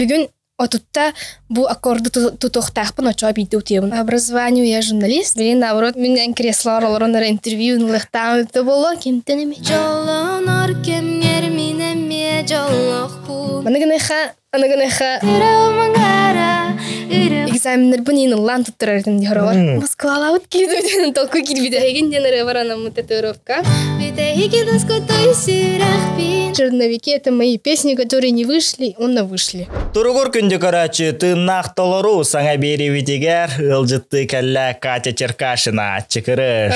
Бүгін отутта бу аккорды тутуктахпын очо бийди утуебун. Образованию я журналист. Блин, наоборот, мен креслар олорундар интервью нылыктан өтө боло кемтенеми. Жолонор кемгер минеме жолокпу. Аныгыныха экзаменler bu neyini lan tutturardım diyorlar. Moskvalı ut gidiyor. Толку кирбиде егенден ревараном татуировка. Черновики — это мои песни, которые не вышли, но вышли. Туругур күнді көрәчі тыннақ толыру саңа бері витегер ылжытты кәлі Катя Черкашина. Чекіріш.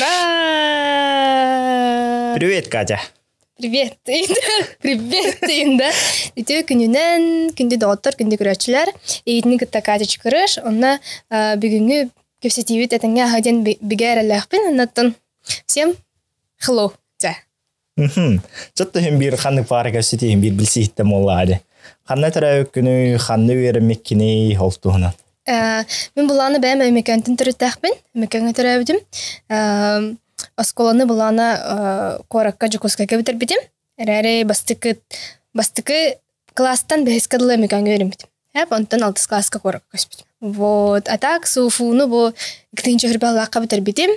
Привет, Катя. Привет, привет, да. Итё күнүнен, күндү доктор, күндү көрөчүлөр. Эйтини кытта Катя Черкаш, онна бүгүнгү көрсөтүбүт этеңге хаден бигерелехпин, оннан всем hello. Чотто хем бир ханны пара көрсөтүм бир билсейт моллады. Ханна тарау күнү ханны бермеккини холтуна. Мен буланы бәм мекантын төрөтәхпин, меканга төрөбүдүм. Осколаны булана коракка жукускага битербитим. Эрере бастыкы класстан бескадлы меканга берембитим. Хеп онтан 6 класска коракка көспүтүм. Вот, а так суфуну бу иктинчи хырбалакка битербитим.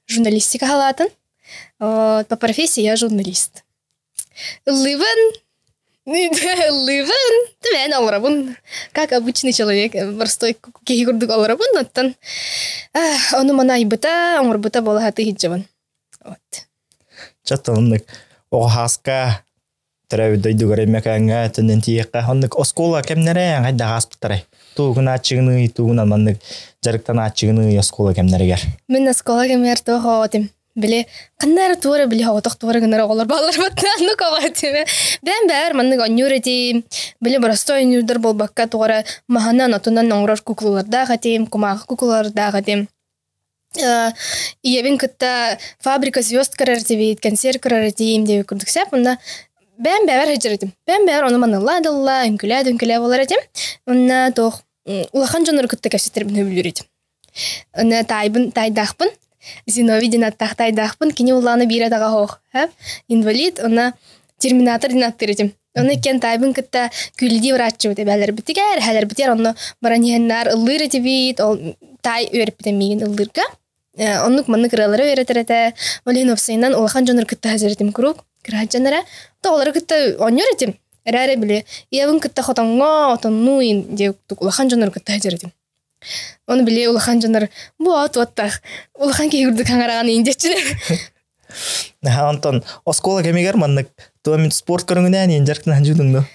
Журналистика халатын. Вот, по профессии я журналист. Ливен, ты алрабун, как обычный человек, простой кегурдук алрабун, оттан ону мана айбыта, омурбыта болахаты хиджабан. Вот. Чатта оннык оғаска төрөбүдөйдү көремекаңа төнен тиекка оннык оскола кемнере айда гаспыттары. Тугуна ачыгыны, тугуна маннык жарыктан ачыгыны оскола кемнерегер. Мен оскола кемер тоохотим. Биле кандар туора биле хаток туора гынара олар баллар баттан кагатыме. Бен бер маннык онюрети биле простой онюрдар болбакка туора маханан отунан оңрор куклаларда гатем, кумак куклаларда гатем. Иевин кытта фабрика звезд карартибит, концерт карартим деп курдуксап, онда бен бер хажырдым. Бен бер оны маналладылла, үнкүлө боларатым. Онда тох улахан жонор кытта кассеттербин өбүлүрөтүм. Онда тайдахпын. Зиновий динаттах тайдахпын, кини уланы бире дага хох. Инвалид, онда терминатор динаттырытым. Оны кен тайбын кытта күлди враччы бите бәлер битигер, хәлер битер, онда бараньяннар ыллыр этибит, тай өрпитем мигин ыллырга. Оннук манны кыралары өйрәтерәтә. Олен опсайнан улахан жонор кытта хәзертим круг, кырһаҗанара. Тоолары кытта оньөрәтим. Эрэре биле, иябын кытта хотонго, отоннуин деп улахан жонор кытта хәзертим. Оны биле улахан жонор буат-ваттах. Улахан кегүрдү каңараган индеччилер. Антон, оскола кемигер маннык туамит спорт көрүнгүнөн инжерктен ханжудуңду.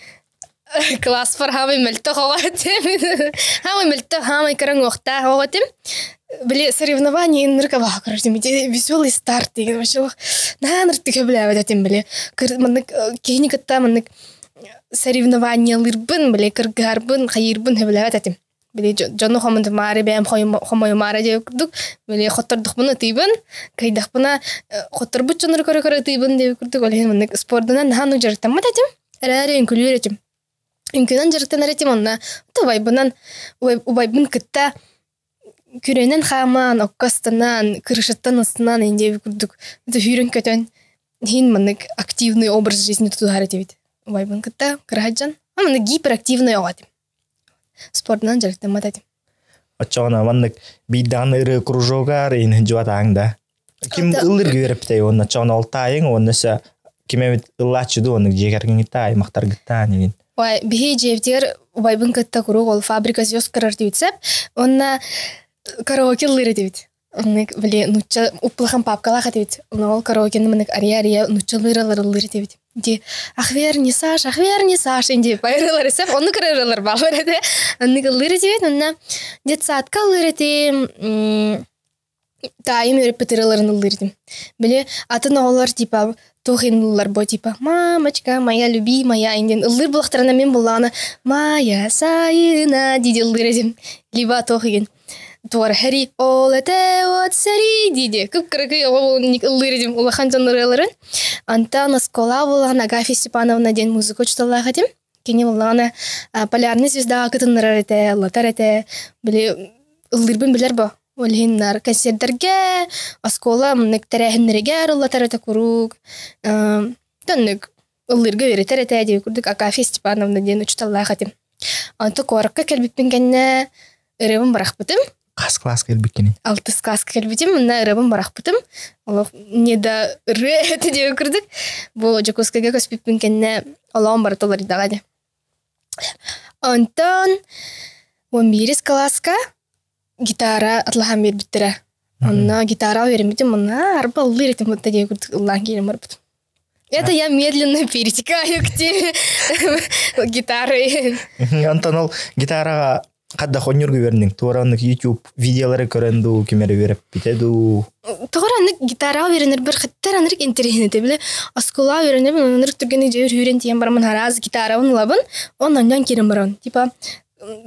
Класс фар хамай мөлтө хаватым. Хамай мөлтө хамай көрөң окта хаватым. Биле соревнования ныркава короче, веселый старт деген вообще. Нанырты көбүлө өтөтүм биле. Маннык кеникатта маннык соревнованияларбын биле кыргарбын, хайырбын хөбүлө өтөтүм. Биле жону хамынды мари бэм хомой мари деп курдук. Биле хоттордук буну тыйбын, кайдакпына хотторбут жонор көрө тыйбын деп курдук. Олен маннык спортунан хану жарыктан мататым. Эрерин күлүрөтүм. Инкүнөн жарыктан эретим онна. Убайбынан кытта күренен хаман, оккастанан, кырышыттан астынан инде курдук. Это хүрен көтөн. Хин маннык активный образ жизни тутухары дебит. Убайбын кытта кырахаджан. Маннык гиперактивный огатым. Спортынан жарыктан мататым. Очоғана маннык биддан ыры кружогар ин жуатаңда. Ким ыллыр көрөптөй онна чоғана олтайың, оннаса кимемит ыллачыды оннык жегергингиттай, мактаргиттай деген. Ой, бихи жевтер убайбын кытта куруг ол фабрика звезд карар дебитсеп, онна караоке ыллыры дебит. Оннык биле нучча уплахан папкалаха дебит. Онна ол караокени маннык ария нучча ыллыры дебит. Ди ахвер не Саш, инди пайрылар сеп, онны карарлар балар эде. Онны ыллыры дебит, онна детсадка ыллыры дебит. Тайым репетиторларын ыллырдым. Биле атын оолар типа тохинлар бо типа мамочка моя любимая инден ыллыр булактарына мен буланы моя сайына диди ыллырдым. Либо тохин туар Harry all это вот сери диди. Кып-кырыкы ыллырдым улахан жанрыларын. Антана скола булана Агафья Степановна ден музыку читала хатим. Кени булана полярная звезда кытыннар эте, латар эте. Биле ыллырбын билер бо. Олхиннар концерттерге, оскола мынык терехиннереге арыллатар курук. Тоннык ыллырга өйрөтөр эте деп курдук. Агафья Степановна ден учталла хатим. Онто коракка келбиппин кенне ырыбын барахпытым. Қас класс келбеккени. 6 класска келбитим, мына ырыбын барахпытым. Олох неда ыры эти деп көрдүк. Бу Жакускага көспиппин кенне олоон бартолар идагады. Онтон 11 класска гитара атлахан бербиттире. Онна гитара вермитим, мына арба улыр этим вот деп көрдүк. Уллан келем барбытым. Это я медленно перетекаю к теме гитары. Онтон ол гитарага кадда хонюргу бердиң. Тураннык YouTube видеолары көрөндү, кимери берип битеду. Тураннык гитара веренер бир хаттаранырык интернете биле. Оскола веренер бир түргени жер хүрен тиен бармын хараз гитарабын лабын. Ондан кирим баран. Типа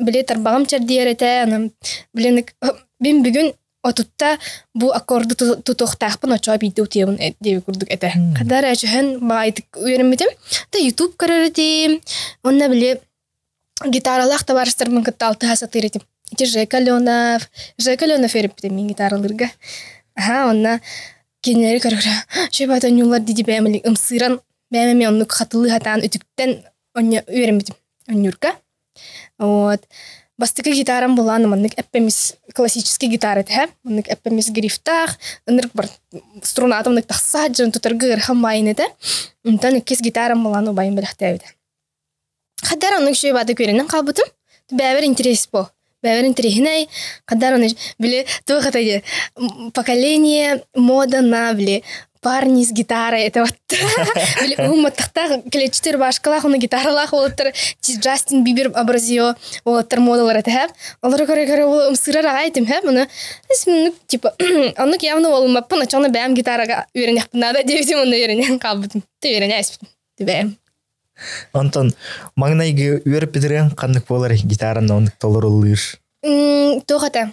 биле тарбагам чардиерете, анам биленик бин бүгүн отутта бу аккорду тутуктакпын очо бийди утебин деп көрдүк эте. Кадар ачын байтык үйрөнмөтүм. Та YouTube көрөрөтүм. Онна биле гитаралах товарищармын кытталты хасатыретим. Ити Жека Леонов эриппитим мен гитаралырга. Онна кенери көрөрө. Чебата нюлар диди бэмелик ымсыран бэмеме онну хатылы хатан үтүктен оння үйрөнмөтүм. Оннюрка. Вот. Бастыка гитарам буланы маннык эппемис классический гитара тэ. Маннык эппемис грифтах, нырк бар струнатымнык тахсаджын тутаргыр хамайны тэ. Онтан кес гитарам буланы байым белехтебит. Кадар оннык шөй бады көрөнөн калбытым. Бәбер интерес бо. Бәбер интересней. Кадар оннык биле тухатаге поколение мода на биле парни с гитарой, это вот уматтахта клечтер башкалах он гитаралах олтер Джастин Бибер образио олтер модалар это олар көре ол сырар айтым ха мына типа аннык явно ол маппын ачана бәм гитарага үйренеп надо девитим оны үйренен калбытым ты үйренесиз бәм Антон магнайгы үйреп битирген кандык болар гитараны ондук толорулыр тохата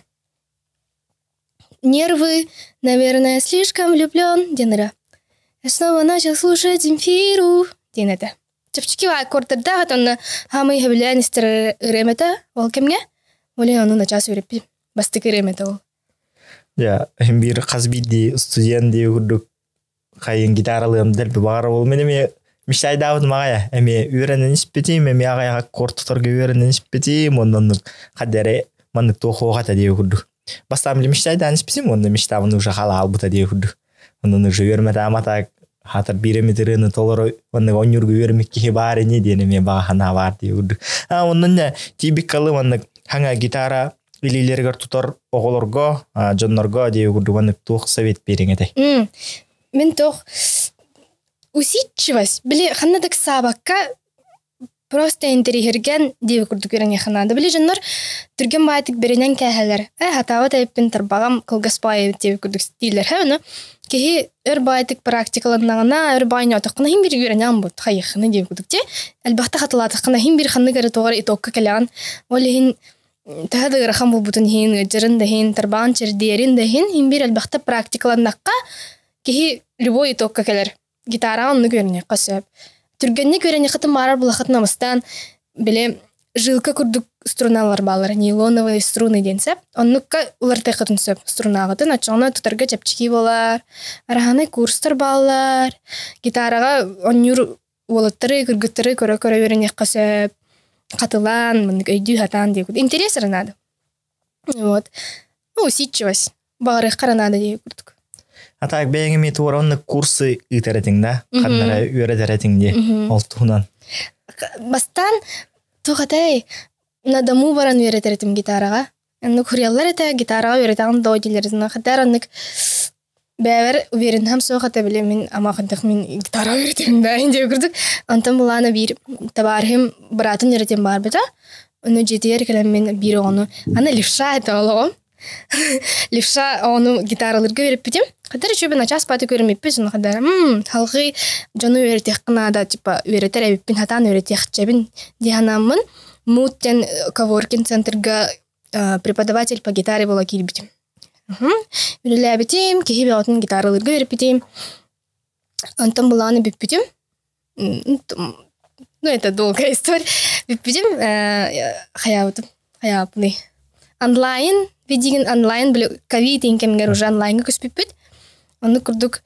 Нервы, наверное, слишком влюблен, Денера. Я снова начал слушать Земфиру, Денета. Чепчикива аккордерда, он хамы хавлянистер ремета, волкемне, воле он на час верепи, бастык ремета. Я бир казбиди студент ди урдук кайын гитаралым дел бара бол менеме миштай давд магая эми үйрөнүн испетим эми ага аккордторго үйрөнүн испетим ондан кадере мандык тохога та ди урдук. Бастам мечтайдан списим, он мечтавын уже халал бута деп хүрдү. Онун уже өрмөтө амата хатыр биремитерини толоро онун онюргу өрмөкке бар эне денеме багана бар деп хүрдү. Онун да типикалы онун ханга гитара илилерге тутар оголорго, жоннорго деп хүрдү. Онун тук совет бериңете. Мен тох усидчивость. Биле ханадык сабакка просто интерьерген деп көрдүк өрөне ханада. Биле жоннор түрген байтык беренен кәһәләр. Хатава тайпын тарбагам кылгаспай деп көрдүк стилер. Хәне кеһи өр байтык практикаланнагына өр байны атакына һим бир үрәнәм бу хайхны деп көрдүк те. Әлбәттә хаталатыкына һим бир ханны гәрә тогары итокка кәләгән. Олеһин тәһәдә рахам бу бутын һин җырын да һин тарбан чирдерин да һим бир әлбәттә практикаланнакка кеһи любой итокка кәләр. Гитара онны көренә касап. Түргенне көрәне хатын марар булахат намыстан биле жилка курдук струналар балар, нейлоновые струны денсеп. Оннукка улар тәкытынсып струнагытын ачана тутарга чепчики болар. Араханы курстар балар. Гитарага оннюр волоттары кыргыттары көрө өрәне касап катылан, мындык өйдү хатан деп. Интересно надо. Вот. Усидчивость. Бары каранада деп көрдүк. Атак бәйгеме туранны курсы үтеретиң да, каннара үйрәтеретиң де, олтуынан. Бастан тугатай на дому баран үйрәтеретим гитарага. Анны курьяллар эте гитарага үйрәтәгән дойларны хәтәраннык бәвер уверен һәм сохата беле мин амакындык мин гитара үйрәтәм да инде күрдек. Антан буланы бир табарым братым үйрәтәм бар бит. Уны җитәр киләм мин бир аны. Аны левша это алгам. Левша аны гитараларга үйрәп битем. Кадәр чөбе на час паты көрмәп бит, аны кадәр. Халгы җаны үйрәтәк кына да типа үйрәтәр бит хатан үйрәтәк чәбин диһанамын. Муттен Коворкин центрга преподаватель по гитаре була килбит. Үйрәлә битем, кеһи атын гитараларга үйрәп битем. Антан буланы бит битем. Ну это долгая история. Бит битем хаябны. Онлайн, видиген онлайн биле ковид инкемгер уже онлайнга көспүп бит. Аны курдук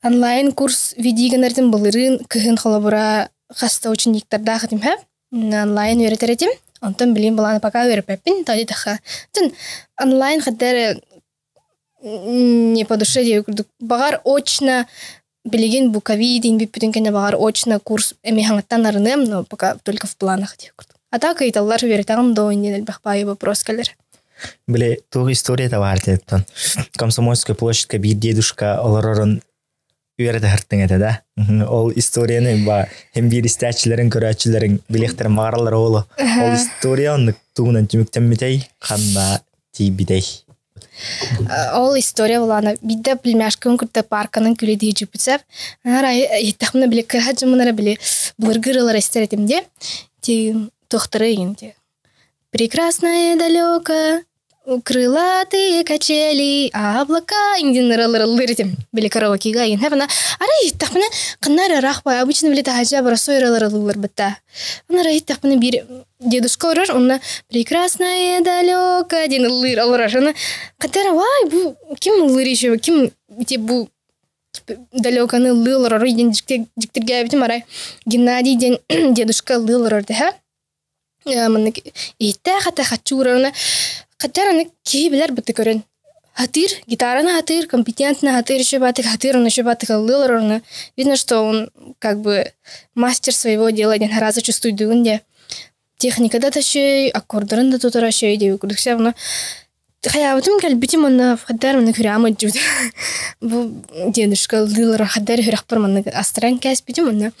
онлайн курс видигенердин булырын кыһын холобура хаста учениктарда хатим һәм. онлайн үйрәтеретим. Онтон билим буланы пока үйрәппин, тады таха. Тен онлайн хәдәр не по душе дип күрдүк. Багар очно билеген бу ковид ин биппитен кене багар очно курс эми хаңаттан арынем, но пока только в планах дип күрдүк. А так италлар үйрәтәгән до инде бахпай вопрос келер. Биле, туг история да бар деттен. Комсомольская площадька бир дедушка олорорун үйрәтә хәртен әтә да. Ол историяны ба hem бир истәчләрен көрәчләрен билехтер маралар олы. Ол историяны тугунан тимектен митей, ханна тибидей. Ол история булана бидә племяшкам күтә парканың күледи җипсәп, ара иттәхмне биле кырһаҗымнары биле булыргырылар истәретимде. Ти тохтыры инде. Прекрасная далёка, крылатые качели, облака индинералырылырдым. Биле караокега ин хәбна. Ара иттәхмне кыннары рахба обычно биле таҗа барасойралырылыр битта. Ара иттәхмне бир дедушка орыр, онна прекрасная далёка динеллыр алырашына. Катара вай бу ким лырышы, ким те бу далёканы лылыр иден диктергә битем ара. Геннадий ден дедушка лылыр ди. Мен итә хата хачурына катараны кибелер бит көрен. Хатыр, гитараны хатыр, компетентный хатыр шибатык, хатырны шибатык лылырны. Видно, что он как бы мастер своего дела, ден раза чувствует дугунде. Техника да ташый, аккордарын да тутара шей дип күрдүксә, буны хаябытым калбитим аны хатар мен күрәм җүд. Бу дедушка лылыр хатар хөрәк бар мен астран кәсбитим аны.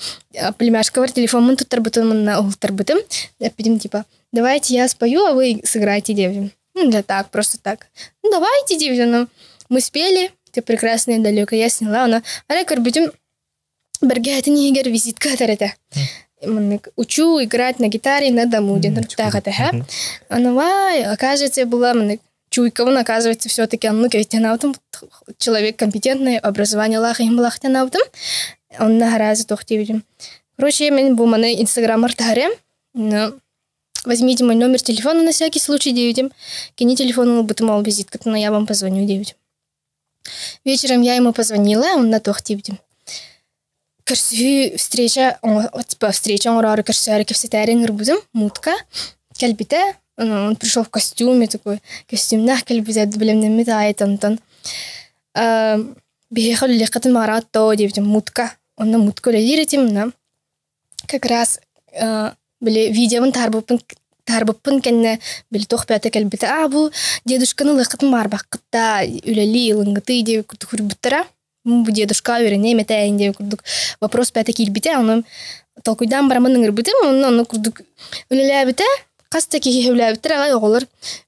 Племяшка бар телефонын тутар бутын мен ултыр бутым. Дәпидим типа, давайте я спою, а вы сыграйте девушку. Ну, да так, просто так. Ну, давайте, девушка. Мы спели, ты прекрасная далеко, я сняла, она. Ара калбитим бергәтен егер визитка тарата. Учу играть на гитаре на дому, где она вай, оказывается, была чуйка, он оказывается все-таки человек компетентный, образование лаха им лахтанаутом, он награзит видим. Короче, я был мой инстаграм артаре, но возьмите мой номер телефона на всякий случай, девятим, кини телефон, бутымал визитка, но я вам позвоню, девятим. Вечером я ему позвонила, он на видим. Кырсы встреча, типа встреча, он рары кырсы кефсетарин рбузым, мутка, кальбите, он пришел в костюме такой, костюм нах кальбите, блин, не метает антон. Бегал лекатын марат то девятим мутка, он на мутку лиритим, на как раз были видео он тарбупын кенне бил тох пята кальбите, бу дедушканы лекатын марбакта үлели лынгыты деп күрбүттара. Бу дедушка үйрене метәйин деп күрдүк. Вопрос пәте килбите, аны толкуйдан барамын ырбытым, аны күрдүк. Үлеләбите, каста кихевләбите, агай оголор.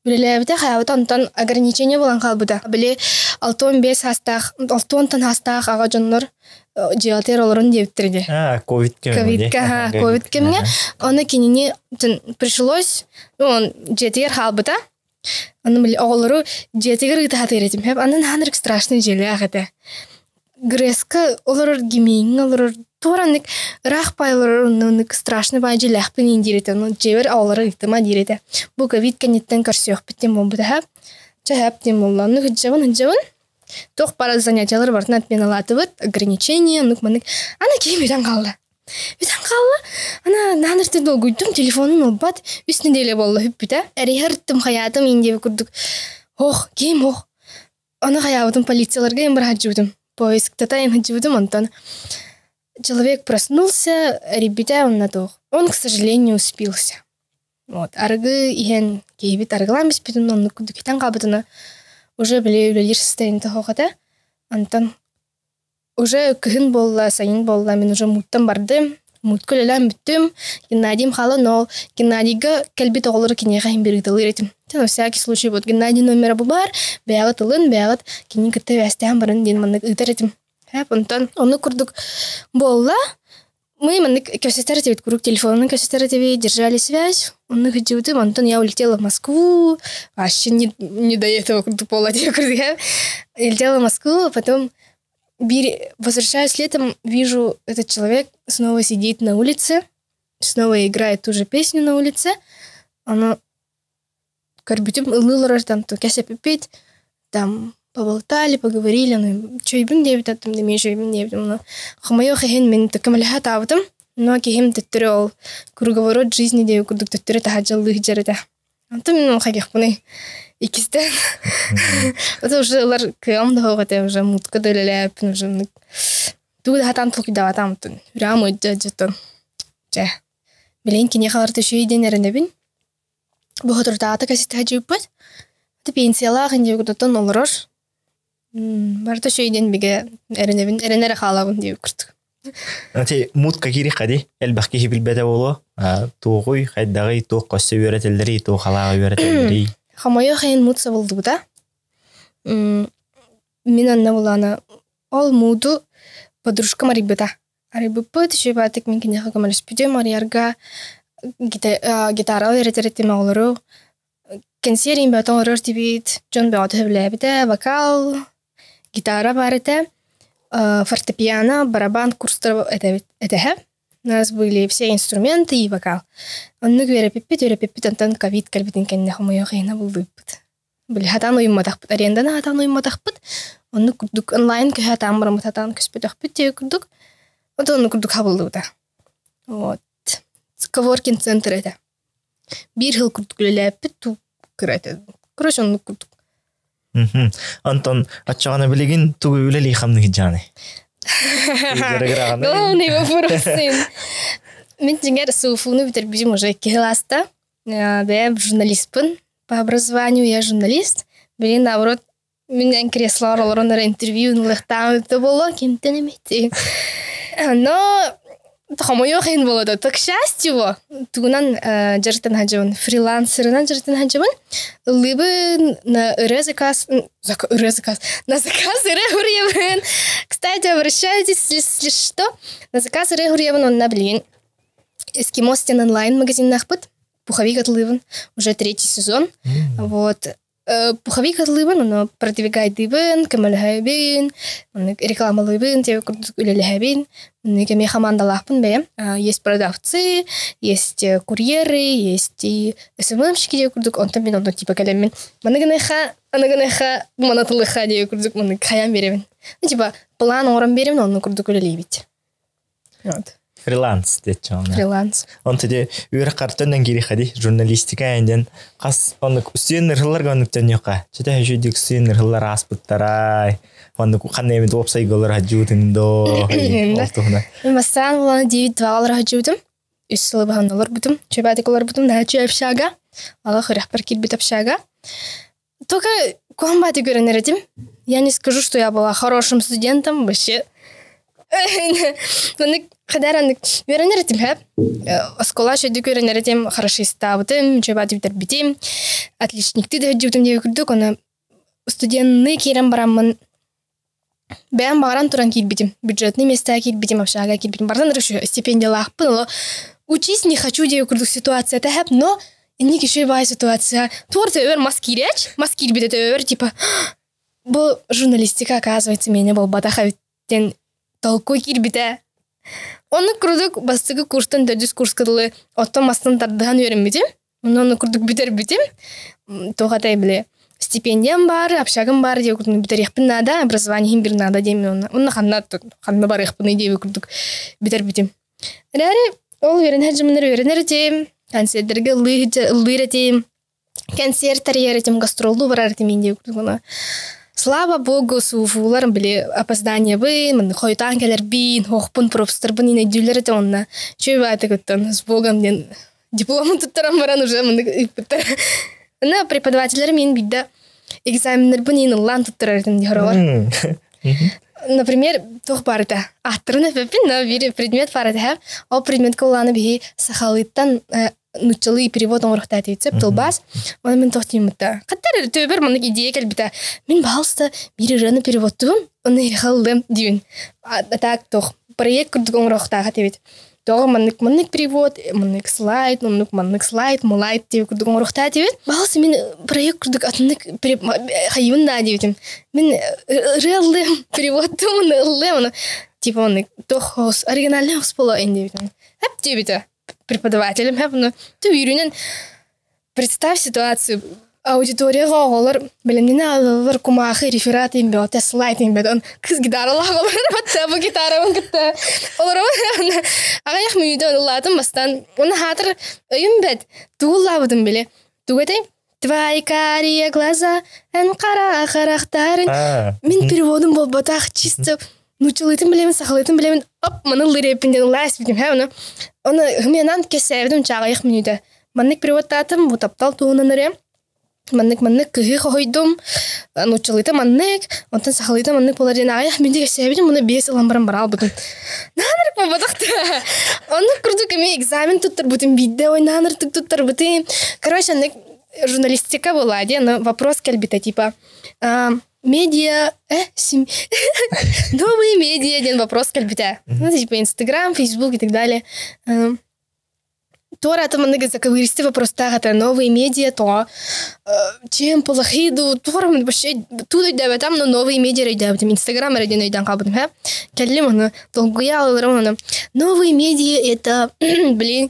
Үлеләбите хаябыта онтан ограничение булан калбыта. Биле 65 хастах, 60 хастах ага жоннор жиатер олорун дептирди. Ковид кемге. Ковид кемге. Аны кинини пришлось, он жетер халбыта. Аны биле оголору жетер гыта хатыретим. Хеп анын ханырк страшный желе агыта. Греска олар гимин олар торанник рахпайлар онник страшный бай желахпен индирете но жевер олар иттема дирете бу ковид кенеттен карсык биттем бомбуда хап чахап тем болланы хҗавын тох пара занятиялар бар мен алатыбыт ограничения нук маник ана кимеден калды ана нанырты долгуйдум телефонун албат үстүнө деле болду хүппүтэ эрихертим хаятым инде күрдүк ким ана хаябытым полицияларга эм бар хаджудум поиск татаем хаджудум антон человек проснулся ребята он на то он к сожалению успился вот аргы иен кейбит аргылам биспитин он күдүктен кабытына уже билелер состояние хохата антон уже кыһын болла сайын болла мен уже муттан бардым муткөлөләм бүттүм Геннадий халанол Геннадийга келбит оголор кинега химбириталыр этим на всякий случай вот Геннадий номер бар бягат ылын бягат кини кытты вастан барын ден мандык ытар этим хап антон оны курдук болла мы мандык кассетер тебе курук телефонный кассетер тебе держали связь он ходил антон я улетела в Москву вообще не до этого курдук пола тебе курдук улетела в Москву потом возвращаюсь летом, вижу, этот человек снова сидит на улице, снова играет ту же песню на улице. Она карбитим лылар там то кася пипеть, там поболтали, поговорили, ну что ибн девит, там не меньше ибн девит, ну хамайо хен мен такамалха тавтам, Но кихим төттөрө ол круговорот жизни деп курдук төттөрө тахажаллы жарыда. Антон мен хагих буны икистен. Это уже лар кем дохогате уже мутка делелеп уже тууда хатан толки даватам тун. Рамы жажтон. Же. Беленки не халарты шүйденеринде бин. Бу хотурдаата касит хажыппат. Ты пенсияла гынде курдутон олорор. Барта шүйден биге эренебин эренере халагын деп курдук. Ати мутка кири кади элбахки хибилбете боло. Тугуй хайдагы туг коссе үйрөтелдери, туг халага үйрөтелдери. Хамайо хайын мутса болду да. Мен анна булана ол муду подружка марибета. Арибыппыт шебатык мен кинеха камалыспыде мариарга гитара үйрөтеретиме олору. Кенсерин бетон орор тибит, жон беот хевлебите, вокал, гитара барете, фортепиано, барабан, курстар этехе. У нас были все инструменты и вокал. Он үйрөпиппит, антон ковид кальбитин кенне хамайо хайна булдыппыт. Были хатан уйматахпыт, арендана хатан уйматахпыт. Он курдук онлайн ке хатан барамыт хатан кеспетахпыт те курдук. Вот он курдук хабылдыта. Вот. Коворкинг центр это. Бир хил курдук лелеппит ту кырайты. Короче, он курдук. Антон ачагана билигин тугу үлели хамны хиджаны. Главный вопрос. Мен тенгер суфуну битер бижим уже класста. Я журналистпын. По образованию я журналист. Блин, наоборот, меня кресло роллер интервью нлыхтан это было кем-то не мети. Но хамайо хин было да. Так счастью, тугунан жарытан хаджабын, фрилансерынан жарытан хаджабын. Либо на заказ, на заказ регурьевын. Кстати, обращайтесь, если что. На заказ регурьевын он наблин. Эскимостен онлайн магазин нахпыт. Пуховик отлыван. Уже 3-й сезон. Вот. Пуховик отлыван, он продвигает дыбын, камалхайбин, рекламалыбын, те курдулелхайбин. Некими командалахпын бе. Есть продавцы, есть курьеры, есть и СММщики, те курдук. Он там bin типа калемин. Манагынеха, манатылыха, те курдук, манаг хаян беремин. Ну типа план орам беремин, он курдук үлелейбит. Вот. Фриланс детчон. Фриланс. Он теде үйрө картондан кири хади журналистика энден кас онук үстүнөр гонуктан юка. Чете хежидик үстүнөр аспыттарай. Онук кандай эми вебсайтлар хаджуудыңдо. Олтуна. Масан улан $9 хаджуудым. Үсөлө баһаналар бутум. Чебатикалар бутум наче общага. Ала хряхпар кит общага. Только комбати görünürüm. Я не скажу, что я была хорошим студентом, вообще. Хадараннык веренеритим хэп. Оскола шэдик веренеритим хорошиста бутым, чебати битербитим. Отличникты да хаджуудым деп күрдүк. Аны студентны кирен бараммын. Бәм баран туран кирбитим. Бюджетный места кирбитим, общага кирбитим. Бардан рышу стипендиялахпын, но учись не хочу деп күрдүк ситуация тэхэп, но не кишевая ситуация. Творцы өвөр маскиряч, маскирбит өвөр типа. Бұл журналистика, оказывается, меня был батахавиттен толкой кирбите. Оны курдук бастыгы курстан дөдүс курс кыдылы оттон мастан тардыган үйренбитим. Оны курдук битер битим. Тогатай биле. Стипендиям бар, общагым бар деп курдук битер яхпын нада, образованием бир нада дейм оны. Оны ханна бар яхпын деп курдук битер битим. Рәри ол үйренеритим, концерттерге ылыйретим, концерттер еретим, гастролду бараретим деп курдук. Слава Богу, суфулар были опоздания бин, хойтан келер бин, хохпун профессор бин ине дюлер это онна. Чего это гуттан с Богом ден диплом туттарам баран уже на преподавателер мин бидда экзаменер бин ине лан туттаратын дихорор. Например, тох барыта. Аттырны пепин на бири предмет барыта. Ал предмет колланы бихи сахалыттан нучалы перевод орухта тейцеп тылбас. Оны мен тохтимытта. Каттар төбер мындык идея келбита. Мен балста бири раны переводтум, оны халдым дивин. Так тох проект курдук орухта тебит. Тога мындык перевод, мындык слайд, мулайт деп курдук орухта тебит. Балста мен проект курдук атындык хайын да дебитим. Мен реалды переводтум, оны типа оны тох оригинальный хосполо эндебитим. Хеп дебита. Преподавателем, но ты уверен, представь ситуацию, аудиторияга оголор билимдене алылар кумахы реферат им бе ота слайд им бе он кыз гитаралар оголор батта бу гитарамын кытта олар агаяк мүйдө латын бастан оны хатыр өйүм бет туулабыдым биле тугете твои карие глаза эн кара карактарын мен переводым болбатак чисто нучулытын билемин сахалытын билемин оп маны лырепинден лайс битим хана оны менан кесевдим чагаяк мүйдө маннык переводтатым бу таптал туунаныры маннык кыһы хойдум нучулыта маннык онтан сахалыта маннык боларын аяк менде кесевдим муну бес ламбарам барал бутун наныр побатакта оны курдук эми экзамен туттар бутун бидде ой наныр туттар бутун короче журналистика была, но вопрос кельбита типа медиа, новые медиа, один вопрос кельбита. Ну, типа Инстаграм, Фейсбук и так далее. Тора там много заковыристый вопрос так, это новые медиа, то чем полохиду, тора вообще туда да там, но новые медиа да, там Инстаграм ради найдем как бы, ха? Келли мы долгоял ровно. Новые медиа это блин,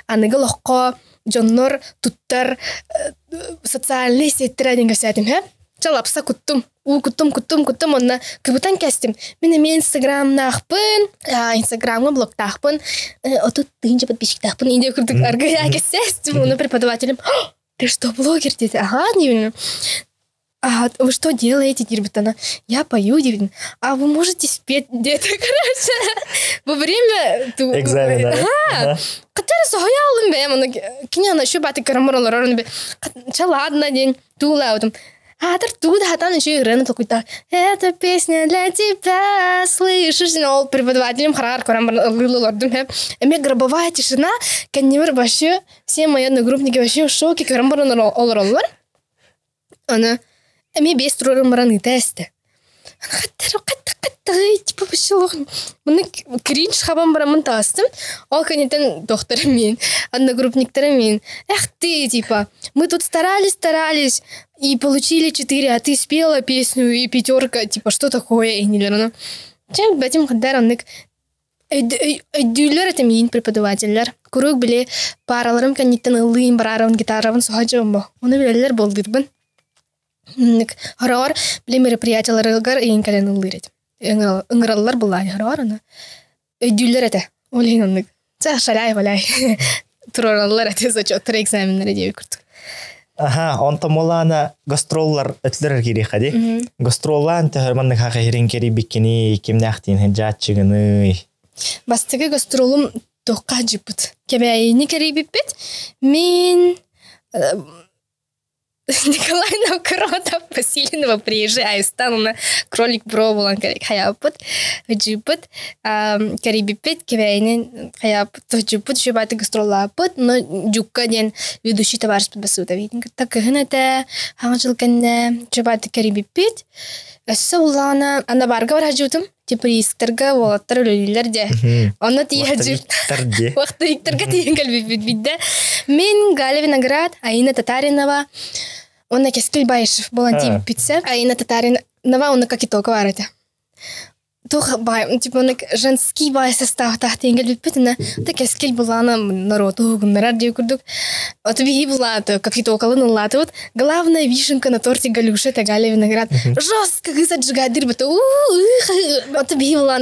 а не легко. Жоннор туттар социальный сеттер деген сәтим, ха? Чалапса куттум онна кыбытан кәстим. Мен Инстаграмна ахпын, Инстаграмга блогтахпын, отут тыгынча подписчиктахпын, инде курдук аргая кәсәстим, оны преподавателем, ты что, блогер, дети? Ага, не вы что делаете, Дирбитана? Я пою, Дирбитана. А вы можете спеть где-то, короче, во время экзамена. Который состоялся, бе, киньяна еще баты карамуралар, он бе, ладно день, тулаутом. А тут хатан еще и рено такой-то. Эта песня для тебя, слышишь? Но преподавателем харар карамуралар, думаю, эми гробовая тишина, канневер вообще, все мои одногруппники вообще в шоке, карамуралар. Она эми без трурмараны тесты. Типа пошел, мне кринж хабам барамын тастым. Ол канетен доктор мен, одногруппниктер мен. Эх ты, типа, мы тут старались и получили 4, а ты спела песню и 5, типа, что такое, и не верно. Чем этим хадараннык өйдүлөр этем ин преподавательлер. Курук биле параларым канеттен ылыйын барарын гитаравын сохажым. Оны билелер болдырбын. Харар биле мероприятияларыгар эйин кален ылырет. Ыңыраллар булай харар аны. Өйдүлөр эте. Олейн оннык. Шалай валай. Тураллар эте зачёттар экзаменлери деп курдук. Ага, онта молана гастроллар өтлөр керек хади. Гастроллан тахырманны хака хирин кери бикини кимнахтин хаджатчыгыны. Бастыгы гастролум тоққа жипут. Кебейни кери биппет. Мен Николай Новгородов Васильинова приезжаю, стану на кролик пробовала, хаяпут, джипут, карибипет, кевейни, хаяпут, джипут, шибаты гастролапут, но джукка ден ведущий товарищ подбасута, видно, так гнете, ханчилканне, шибаты карибипет, саулана, ана барга варajutum, типа истерга, волоттар люлилерде, она тияджи, вахты истерга тиянгал бипет, мен Галя Виноград, Аина Татаринова. Он на кескил Байшев был антипицца, Аина Татаринова, он на как и только варите. Toch бай, типа он женский бай состав тахтингал бипет, на так кескил была на народу, на радио курдук. Вот би была то как и только лата вот главная вишенка на торте Галюша, это Галя Виноград. Жестко заджигадир, бото вот би была,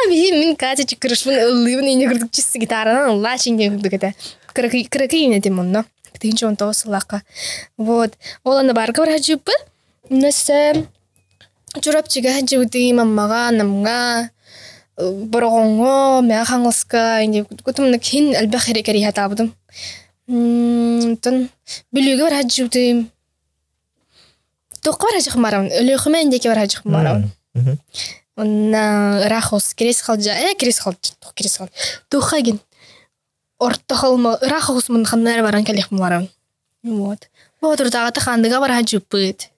би мин Катя чикрышван ливный не курдук чисто гитара, лачин не курдук это. Кракине тимонно. Ты ничего то слака. Вот. Ола на барка варajupы. Несе чурапчига хаджути маммага намга борогонго мяхангоска инде кутум накин албахире кери хатабдым. Тон билүгө варajupты. Токор хажих марам. Өлөхмө индеке варajих марам. Онна рахос крес халжа. Крес халж. Тухаген. Ортохолма рахос мын ханнар баран келек муларам. Вот. Вот уртагата хандыга варajupыт.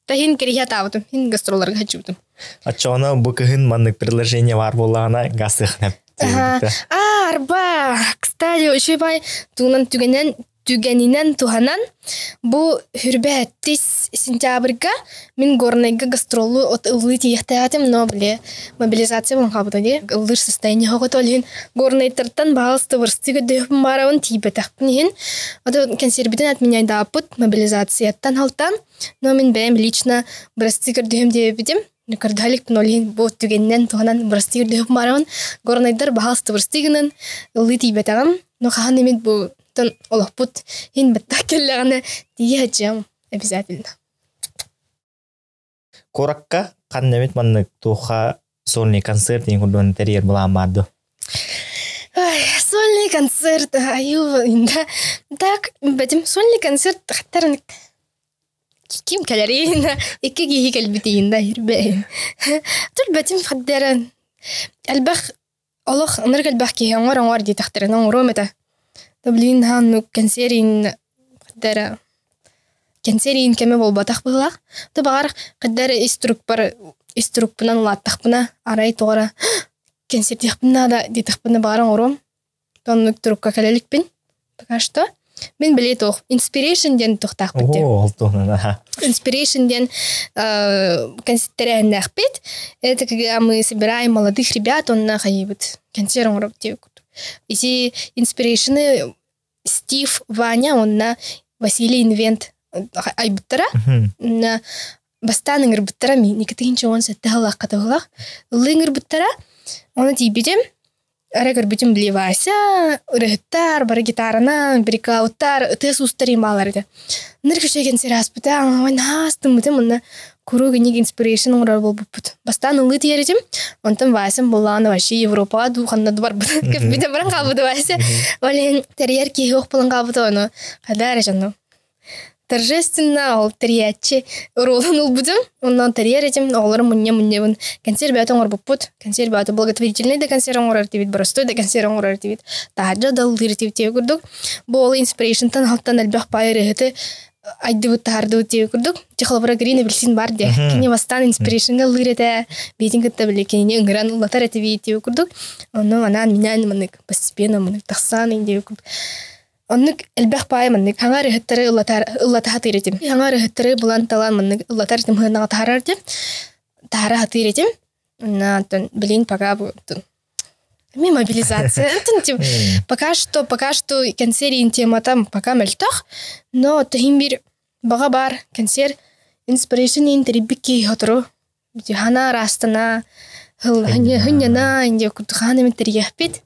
Тахин керия табытым, хин гастролларга хачуптым. Ачона бу кыһын маннык предложение бар буллагана гасыхнап. Арба. Кстати, еще бай тунан түгенен түгенинен туханан бу хүрбәттис сентябрьга мин горнайга гастролу от ыллы тиехтәтим, но биле мобилизация бун кабыта ди. Ыллыр состояние хогот олин горнайтыртан багылсты вырстыга дөһүм баравын тибетәхнин. Ото консербитен от меня дапут мобилизацияттан халтан, но мин бәм лично брастыгыр дөһүм дебидим. Кардалик пнолин бу түгеннен туханан брастыгыр дөһүм баравын горнайдар багылсты вырстыгынын ыллы тибетәгам. Но хахан имит бу тон олохпут хин баттакеллегне диячам обязательно. Коракка каннемит маннык туха сольный концерт ин курдун терьер буламады. Сольный концерт, инда. Так, бәдим сольный концерт хаттарник ким калерина, икки гихи калбитиинда ирбәйин. Тур бәдим хаддаран. Албах Олох ныргал ки аңар ди тахтырынан ромета. Таблин хану консерин хаддара. Консерин кеме болбатах булак. Табар хаддара иструкпынан латтахпына арай тора. Консер дихпына да дитахпына баран ором. Тон трукка калеликпин. Пока что мен билет ох inspiration ден тохтах бите. О, алтона. Inspiration ден консертерен нахпит. Это когда мы собираем молодых ребят, он нахаибит консервом работает. Эти inspiration Стив Ваня, он на Василий Инвент айбуттара на бастан ингербуттара ми никатинче он сеттала катагла лингербуттара он тибидем регербутим бливася рехтар бар гитарана брикауттар тес устарималарда ныргышеген сераспыта он хастым мына куругник inspiration урар болбупут бастан улы тиередим онтан васым буланы ваши Европа духанна бар биде баран кабыды вася олен терьер ки хок булан кабыды оны кадар жанно торжественно ол терьячи роланул будем оннан терьер этим олар мунне бун консерв бятан урбупут консерв баты благотворительный да консерв урар тивит простой да консерв урар тивит тажа дал диртив тев курдук бол inspiration тан халтан албах пайрыты айды бутарды тев курдук техлабара грин билсин бар де кини вастан inspiration га лырета бетин кытта биле кини ынгран улатар этиви тев курдук онно анан минан мынык постепенно мынык тахсан инде курдук оннык элбэх пай мынык хаңар ыттары улата хатыретим хаңар ыттары булан талан мынык улатар тим хына тарар деп тара хатыретим натан блин пока бутун ми мобилизация тим пока что консерин тема там пока мельтах но тхимбир бага бар консер inspiration интерибики хотру хана растана хынна инде кутхана метрияпит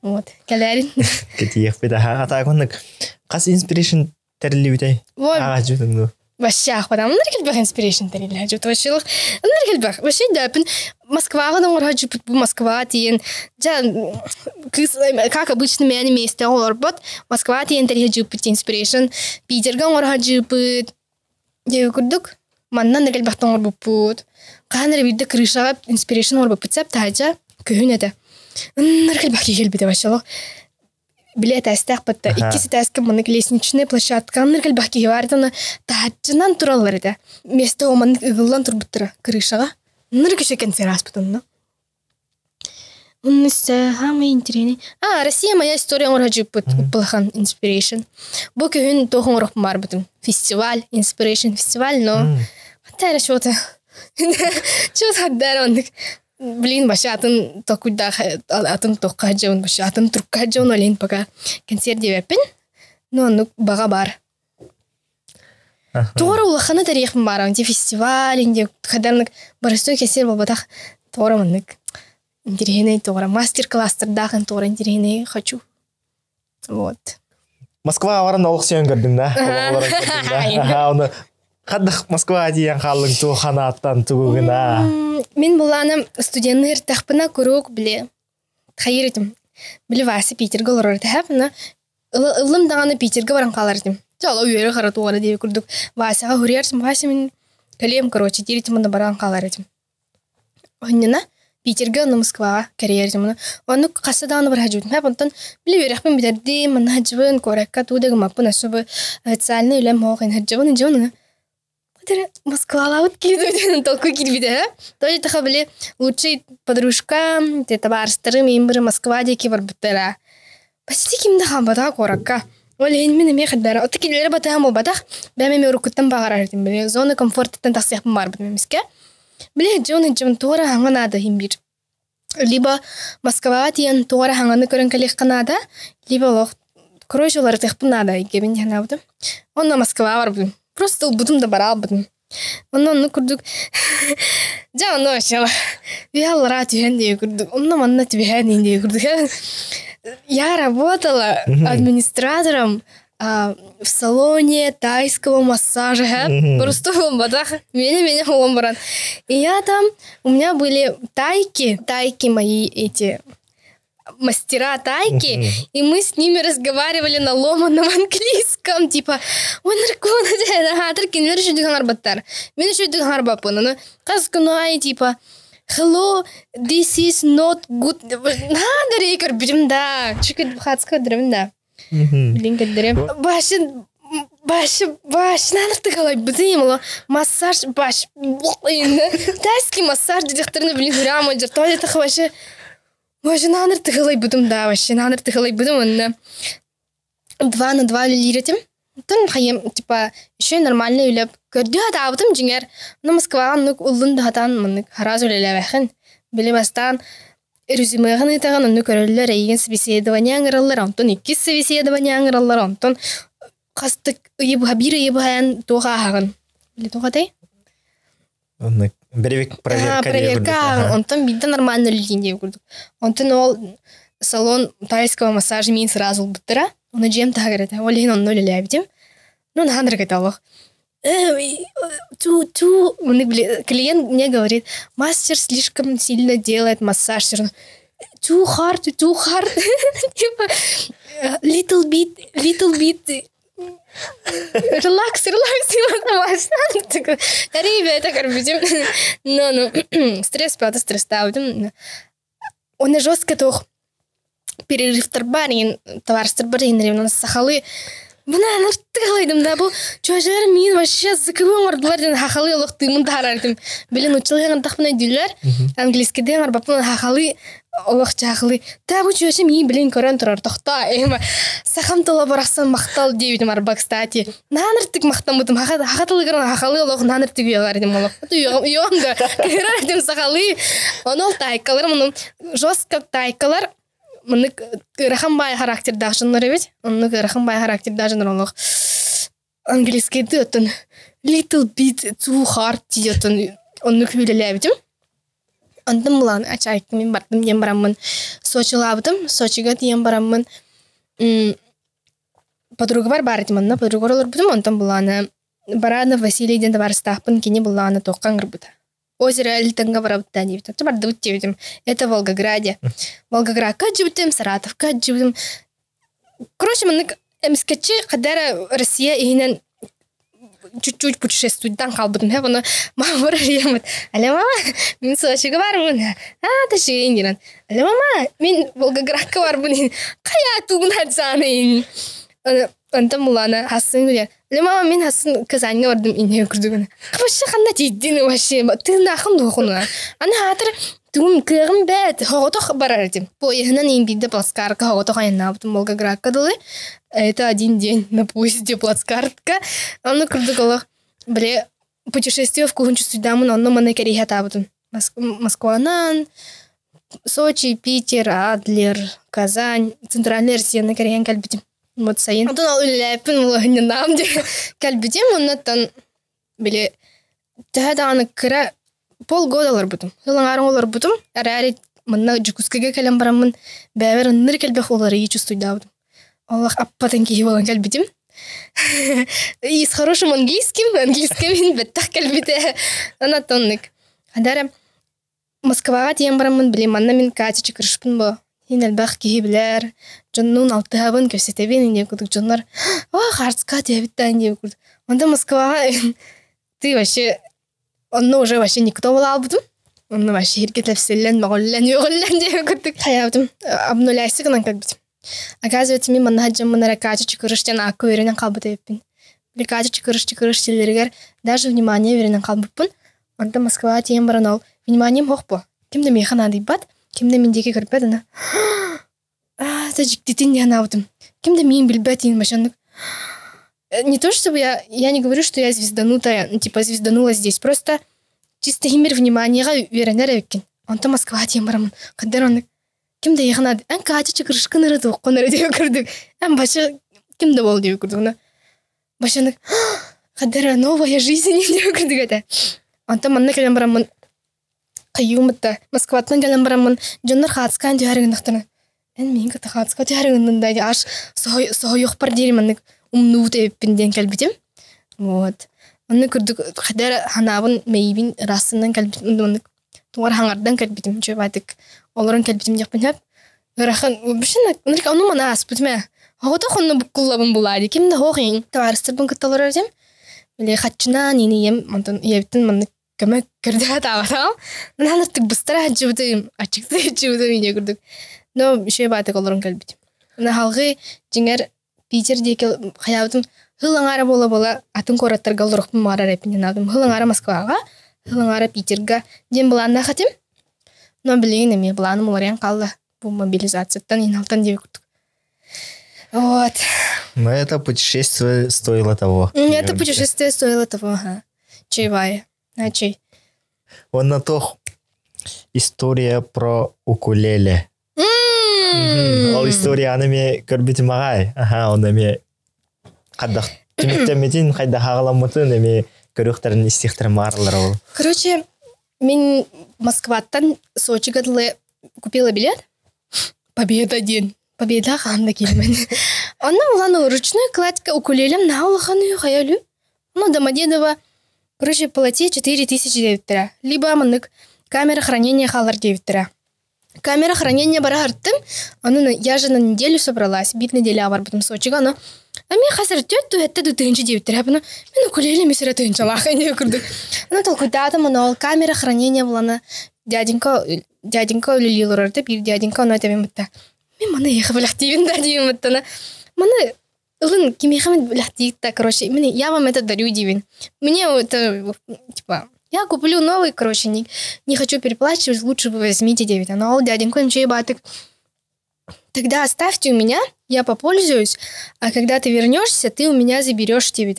вот каларин Кетиях беда ата коннык кас inspiration терливитай ажутунгу Ващах, потому что ныргал inspiration терили хажут ващилах ныргал ващи дапин Москва гана урхаджу по Москва тиен жа как обычно меня месте олорбот Москва тиен терихаджу по inspiration Питер гана урхаджу по девкурдук манна ныргал бахтон орбупут канер виде крыша inspiration орбупут сап тажа көнеде ныргал бахи гелбиде ващилах билет астахпатта иккиси таскам мынык лестничная площадка ныргал бахи вардана таджынан туралларда место оман ыгыллан турбуттара крышага ныргыше концерт аспытынна уннысы самый интересный Россия моя история орхаджипут плахан inspiration бу күн тохон орох бар бутун фестиваль inspiration фестиваль но тара что-то хаддарондык блин башатын токуда атын токкаджон башатын туркаджон олен пока концерт девепин но ну бага бар тора улахана тарих бар анти фестиваль инде кадарнык барыстой кесер болбатах тора мынык интересный тора мастер-класстар дахын тора интересный хочу вот Москва аварында олықсен көрдің да оны қаддық Москва дейін қалың туғана аттан туғына мен бұланы студенттер тақпына көрук біле қайыр етім біле васы Питерге олар тәп ылым дағаны Питерге баран қалар етім жала үйері қара туғаны деп көрдік васыға хүрерсім васы мен кәлем короче деретім мұнда баран қалар етім онына Питерге оны Москваға кәрер етім оны қасы дағаны бар хажуытым онтан біле үйерекпен бідерді мұны хажуын корекка тудағы мапын асыбы официальный үлем хоғын хажуын жауны Москва-лаут кидывает толку кидвиде, то это хабли лучший подружка, это бар старый мембер Москва деки барбутера. Почти ким да хабата корака. Ол мен эме хадбара. Отты келер батам ол батах. Бәме өрүкөттөн багарар дим. Биле зона комфорттан тасыяпым бар бит мемиске. Биле жоны жым туора хаңанады химбир. Либо Москва тиен туора хаңаны көрөн келек канада, либо лох кройжолар техпнада игебин ханабды. Онна Москва бар бит. Просто будум да барал бит. Онна курдук. Жано шала. Виал рат юхенди курдук. Онна манна тибихенди курдук. Я работала администратором в салоне тайского массажа. Просто в бадах меня баран. И я там, у меня были тайки мои эти мастера тайки, и мы с ними разговаривали на ломаном английском, типа, он типа, hello, this is not good. Надо рейкер бирим да, чекет бхатска дрим да. Блинка дрим. Баш, надо ты голой бдимало. Массаж баш. Тайский массаж директорны блин грамма дирто это вообще. Баш, надо ты голой бдим да, вообще надо ты голой бдим. 2 на 2 лиретим. Тон хаем типа еще нормально үлеп көрдү атабытым жиңер. Но Москва нук улун датан мынык хараз үлелебехин. Биле бастан резюмеганы таган аны көрөлөр эйген собеседование аңыралар. Антон 2 собеседование аңыралар. Антон кастык бир ебаян тога хагын. Биле тогатай? Аны проверка. Антон бидде нормально үлген деп көрдүк. Антон ол салон тайского массажа мен сразу быттыра. Он джем тагрет, олин он нули лебедем. Ну, надо говорить, клиент мне говорит, мастер слишком сильно делает массаж. Too hard. Little bit. Relax. Ребята, короче, ну, стресс ставим. Он и жестко toch. Перерыв тарбарин, товарстар барин ревна сахалы. Бuna нартыгайдым да бу чөжөр мен вообще закыбым ардылардан хахалы олоктымын тарардым. Билен учылган тахмына дилер. Английскийден арбапын хахалы олох чахлы. Та бу чөшө мен билен көрөн турар тохта. Эми сахам тола барасан мактал дейбидим арба, кстати. Наныртык мактамытым. Хахатылган хахалы олох наныртык уялардым олох. Уйонда. Көрөрдүм сахалы. Онол тайкалар мунун жестко тайкалар. Мынык рахамбай характер дашынлар бит. Онны рахамбай характер дашынлар олох. Английскийде өтөн little bit too hard диетон. Онны күлелебитим. Андым булан ачайк мен бардым дем барамын. Сочилабытым. Сочига дем барамын. Подруга бар этиманна. Подругалар бутум онтан буланы. Барана Василийден бар стахпын кини буланы токкан гырбыта. Озеро Альтанга барабыта дейбит. Бардыбыт дейбитим. Это в Волгограде. Волгоградка жибитим, Саратовка жибитим. Короче, мынык эмскетчи кадара Россия игинен чуть-чуть путешествуйдан калбытым. Оны мамыр ремет. Алле, мама, мен Сочига бармын. Ташыгын генен. Алле, мама, мен Волгоградка бармын. Кая тугун хадсаны. Антам буланы хасын гүлер. Алле, мама, мен хасын Казаньга бардым ине күрдүгүн. Вообще кандай тийдин вообще. Ты нахым дохуна. Аны хатыр тугум кырым бет. Хоготох барардым. Поехнан имбиде плацкартка хоготох айна бутум Волгоградка дылы. Это один день на поезде плацкартка. Аны күрдүгөлөк. Биле путешествие в кухончу судамын, онно мана кереге табытым. Москванан, Сочи, Питер, Адлер, Казань, Центральная Россия кереген калбитим. Вот сайын. Антон ал үлелеппін ұлығыны намды. Кәлбедем, оннаттан біле тәданы кіра полгода олар бұтым. Сылаңарын олар бұтым. Әрі мұнна жүкіскіге кәлем барамын. Бәвер ұнныр кәлбек олары ечі стойда бұтым. Аллах аппатан кейі болан кәлбедем. И с хорошим английским бәттақ кәлбеде. Анаттанлык. Адары Москваға тиен барамын білем. Анна мен Катя чекірішпін бұ. Хин әлбәқ кейі білер. Джоннун алтыхабын көсетебен инде күдік джоннар. Харцка дебитта инде күдік. Онда Москваға ты вообще... Онны уже вообще никто была албытым. Онны вообще хиркетләпселлән, мағоллән деп күдік. Хаябытым. Обнуляйсы гынан кәлбітім. Оказывается, мен манна хаджам манара Катя чекіріштен ақы веренен қалбыты еппін. Бір Катя чекіріш телергер даже внимание веренен қалбыппын. Онда Москваға тиен баран ол. Вниманием хоқ бұ. Кімді мейхан адайбат? Кимде мендеке көрпедіні? Тәжіктетін яна аудым. Кимде мен білбәтейін машанлык. Не то, чтобы я не говорю, что я звезданутая, типа звезданула здесь. Просто чисто химер вниманиега веренер эвиккен. Онта Москва тембарамын. Каддар он кимде яхнады. Ан качы чыкырышкын ырыды, коныр деп көрдүк. Ан башы кимде бол деп көрдүк. Башаны каддар новая жизнь деп көрдүк эте. Онта манна келен барамын. Кайюмытта Москватан келен барамын. Жоннор хатскан жарыгындыктаны. Эн мен ката хатска жарыгындында аш сойох бар деймін. Умнут эппинден кэлбитим. Вот. Онны күрдүк кадар ханабын мейбин расынан кэлбитим. Тугар хаңардан кэлбитим. Чөбатык олорун кэлбитим жакпын хеп. Ырахан бишин нырк ону мана аспытме. Агыта хонну буккуллабын булады. Кимде хогин таварстырбын кыталар дем. Биле хатчына нинием монтон ебиттин маны көмөк кырда табатам. Наны тык быстара жыбытым. Ачыкты жыбытым ине күрдүк. Но чөбатык олорун кэлбитим. На халгы жиңер Питер деке хаябытым хылаңара бола атын кораттарга олорукпун мара репинен алдым. Хылаңара Москвага, хылаңара Питерга дем буланна хатим. Но билейин эме буланым оларян калды. Бу мобилизацияттан иналтан деп күттүк. Вот. Но это путешествие стоило того. Это путешествие стоило того, ага. Чаевая. А чей? Он на то история про укулеле. Ол история анаме көрбитим агай. Аха, он эме кадак тимиттемедин кайда хагаламытын эме көрөктөрүн истихтер марлар ол. Короче, мен Москваттан Сочига купила билет. Победа день. Победа ханна келмен. Она улана ручной кладка укулелем на улахану хаялю. Ну, Домодедово. Короче, плати 4000 лира. Либо маннык камера хранения халар 9 лира. Камера хранения бара арттым. Я же на неделю собралась. Бит неделя бар потом Сочига, но а мен хасыр төттү этте дутынчы деп терапына. Мен укулеле месере тынчы лахане көрдүк. Ана толкуйтатым, ана камера хранения булана. Дяденька үлелилер деп, бир дяденька ана айтам битта. Мен мана ехи билактивин да дейм биттана. Мана ылын кимехамет билактивта, короче, мен я вам это дарю дивин. Мне это типа я куплю новый, короче, не хочу переплачивать, лучше вы возьмите 9. А ол дяденька ничего ебатык. Тогда оставьте у меня, я попользуюсь, а когда ты вернешься, ты у меня заберешь 9.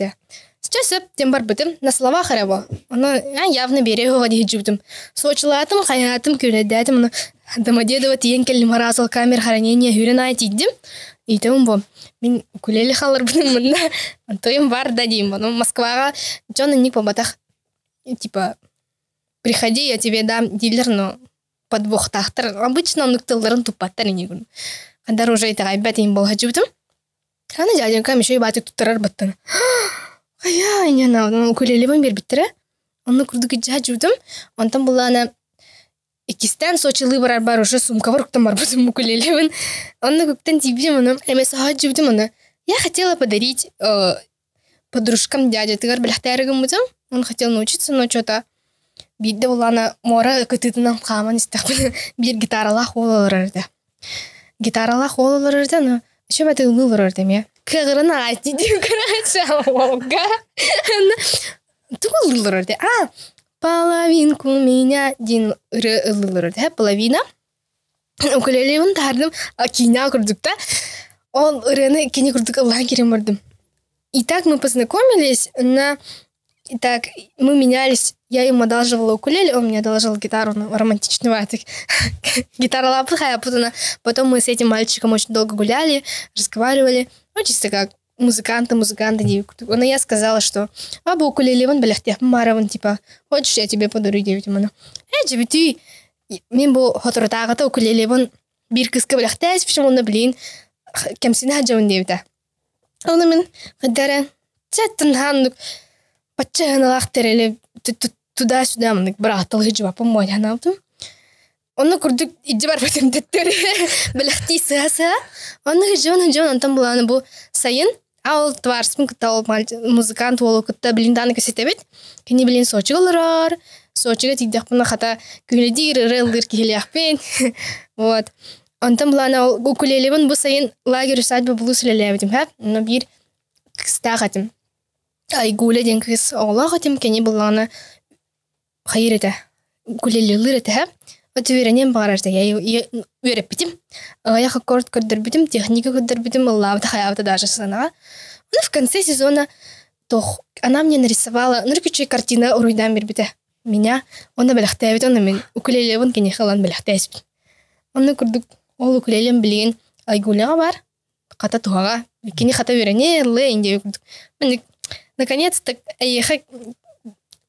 Сейчас я тем барбытым, на словах арабо. Оно явно берег води джубтым. Сочилатым, хаятым, күледатым, Домодедово тиен келли маразал камер хранения хүрен айтидим. И там бо, мен укулеле халар бутым мында, антоем бар дадим. Но Москвага, Джона ник по батах. Типа, приходи, я тебе дам дилер, но подвох тахтар. Обычно он тылдарын тупаттар негун. Когда уже это айбат им был хаджутым. Ана дяденька еще и батик туттарар баттан. Ая, не на укулеле бен бербиттере. Он курдук хаджутым. Он там была на Икистан Сочилы бар уже сумка варктан бар бутым укулеле бен. Он көктен тибим оны. Эмес хаджутым оны. Я хотела подарить подружкам дяде тыгар бляхтарыгым мутым. Он хотел научиться, но что-то бидде улана мора кытытынан каман истахпын. Бир гитаралах олорырды. Гитаралах олорырды, но еще баты улырырды ме. Кыгырына айти деп карача волга. Тугул улырырды. Половинку меня дин улырырды. Половина. Укулелевын тардым. Киня курдукта. Он ырыны киня курдук Аллах керем бардым. И так мы познакомились на... Итак, мы менялись. Я ему одалживала укулеле, он мне одолжил гитару, романтичную. Гитара лапыхая, потом мы с этим мальчиком очень долго гуляли, разговаривали. Ну, чисто как музыканты. Но я сказала, что аба укулеле, вон, бляхтях, мараван, типа, хочешь, я тебе подарю 9 мана. Ты, мен был хотротагата укулеле, вон, бир кыска бляхтясь, почему он, блин, кемсина хаджаван 9. Он мен, гадара, цеттен ханнук, паччаналах тереле туда-сюда мындык братал хыжыба помой аналдым. Онны курдук иджибар бетим теттере белахти саса. Онны хыжон антан буланы бу сайын ал тварспын кыта ол музыкант болу кыта билинданы кесетебет. Кени билин Сочигалар. Сочига тигдакпына хата күледир релдир килякпен. Вот. Антан буланы укулелебин бу сайын лагерь усадьба булусулелебитим хап. Но бир кыстагатым. Айгуле ден кыз оғлағатым кені бұлғаны қайыр еті, күлелілер еті. Өтіверенен бағарашты, я өріп бітім. Аяқы корт көрдір бітім, техника көрдір бітім, ұллабыты қаябыты даже санаға. Ну, в конце сезона она мне нарисовала, ну, кучу картина уруйдан бирбите. Меня, она беляхтаевит, она мен укулелевын кене халан беляхтаевит. Она курдук, ол укулелем билген айгуляга бар, ката тугага, кене хата верене, ле инде курдук. Наконец-то, ехать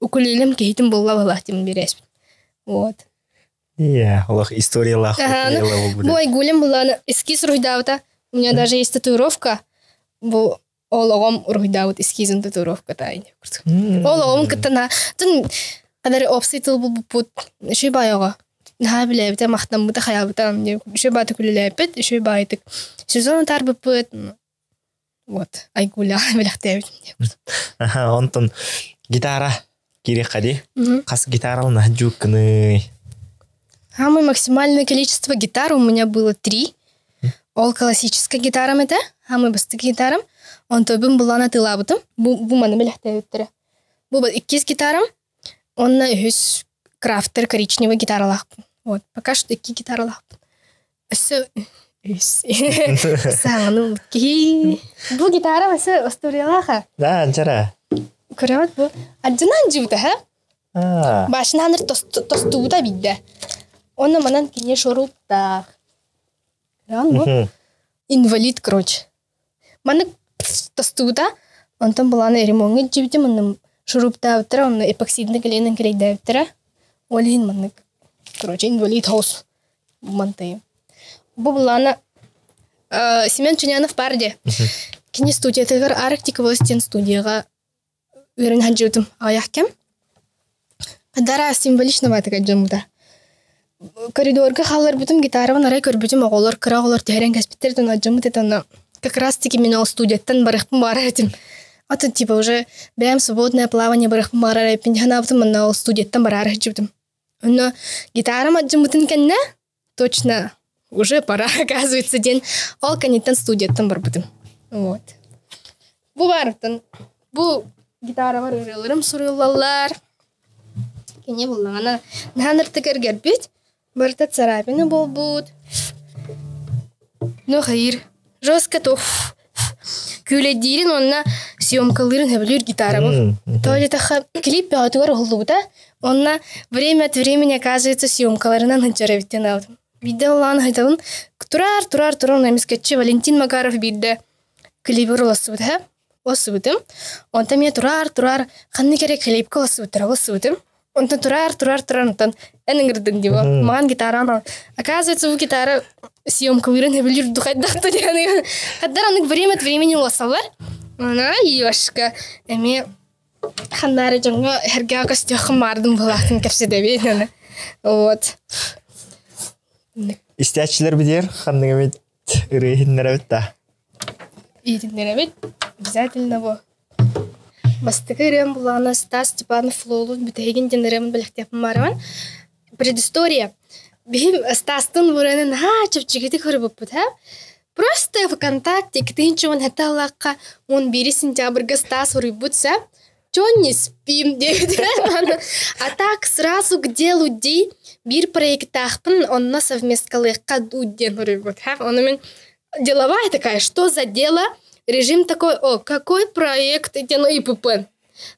укулелем кейтим болла балахтим берес. Вот. Иә, олах историялах. Бу айгулем была эскиз руйдаута. У меня даже есть татуировка. Бу ологом руйдаут эскизин татуировка тайны. Ологом кытана. Тун кадар обсайтыл бу пут. Шүй байога. На билебите мактан бута хаябытан. Шүй баты күлелепет, шүй байтык. Сезон тар бупут. Вот, айгуля белахтебит. Онтон гитара кире кади. Кас гитарална жукны. Самое максимальное количество гитар у меня было 3. Ол классическая гитара это, самый бастык гитарам. Он то бим была на тылабытым. Бу мана белахтебиттер. Бу 2 гитарам. Он на үс крафтер коричневый гитаралах. Вот, пока что 2 гитаралах. Все Саңану ки. Бу гитара месе остурилаха. Да, анчара. Көрөт бу. Аджынан жута, ха? Башынан тостууда бидде. Оны манан кине шорупта. Ран бу. Инвалид, короче. Маны тостууда, он там была на ремонге жибде маны шорупта утра, он эпоксидный клеенный крейда утра. Олин маны. Короче, инвалид хаус. Мантай. Бублана Семен Чунянов парде. Кине студия тегер Арктика Востен студияга үрен хаджутым аяхкем. Дара символично батыга жумда. Коридорга халар бутум гитараван арай көрбүтүм оголор кыраголор терен каспиттерден аджумут этана. Как раз таки мен студияттан барыхпын баратым. А тут типа уже бэм свободное плавание барыхпын барарай пинханавтым мына студияттан барар хаджутым. Но гитарам аджумутын кенне точно уже пора, оказывается, день. Ол канитан студияттан барбытым. Вот. Бу барытын. Бу гитара бар үрелерим сурулалар. Кене буллана. Наныр тегергер бит. Барта царапины болбут. Ну хайыр. Жестко то. Күледирин онна съемкалырын хеблюр гитара бу. Толи таха клип пятугар олдута. Онна время от времени оказывается съемкаларынан ханчаревиттен алдым. Видеолан хайтавын турар намискетчи Валентин Макаров бидде клипер ласыбыта. Ласыбытым. Онта мне турар ханны керек клипка ласыбытым. Онта турар онтан энергирдин диво. Ман гитаран. Оказывается, у гитара съемкалырын хеблюр духайдахта дияны. Каддар анык время от времени ласалар. Она ёшка. Эме хандары жаңга херга костюхым мардым булахтын кепседебейнаны. Вот. Истячилер бидер, ханныгамет рейхиннерабет да. Ириннерабет, обязательно во. Бастыгы рем булана Стас Степанов Лолу битеген денерем белектепін марван. Предыстория. Бим Стастын вырынын чапчигети көрбөппүт, ха? Просто ВКонтакте китинчи он хаталакка он 1 сентябрьга Стас урыбутса. Чё не спим, а так сразу к делу ди бир проектахпын, он на совместкалыхка дуден урыбут. Он именно деловая такая, что за дело? Режим такой, какой проект эти на ИПП?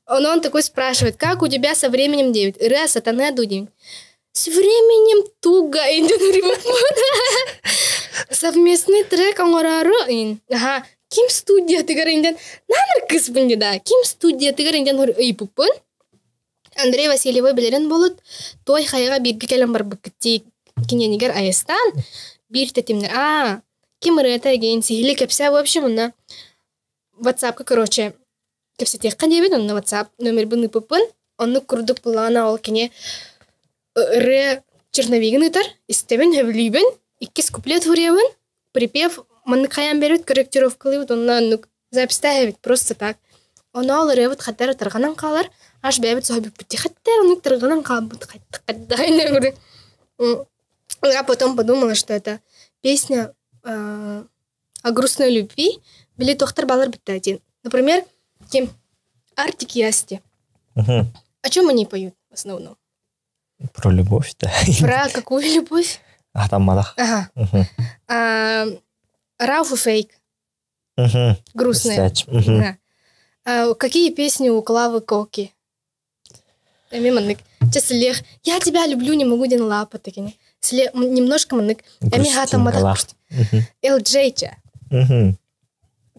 Он такой спрашивает, как у тебя со временем 9? Раз, сатана дуден. С временем туго идет. Совместный трек, он ага. Ким студия тыгарынден наныр кыз бінде да. Ким студия тыгарынден ыйпуппын. Андрей Васильевой билерин болут. Той хайга бирге келем бар быкти киненигер айстан. Бир тетимнер. Ким рета ген сихили кепсе в общем на WhatsApp, короче. Кепсе текка дебит на WhatsApp номер бын ыппын. Онны курдук булана ол кине ре черновигин ытар. Истебен хевлибен. 2 куплет хуревын. Припев маны каян берет корректировкалыбыт, онна запиставит просто так. Она алырыбыт хаттары тарганан калар, аш бәбит сохбит бити хаттары онык тарганан калбыт хаттары. Я потом подумала, что это песня о грустной любви. Били тохтар балар битта один. Например, кем Артик и Асти. О чем они поют в основном? Про любовь, да. Про какую любовь? Там мадах. Ага. Рауф и Фейк. Грустные. Да. Какие песни у Клавы Коки? Честно, я тебя люблю, не могу ден лапа такие. Немножко маннык. LJ-ча.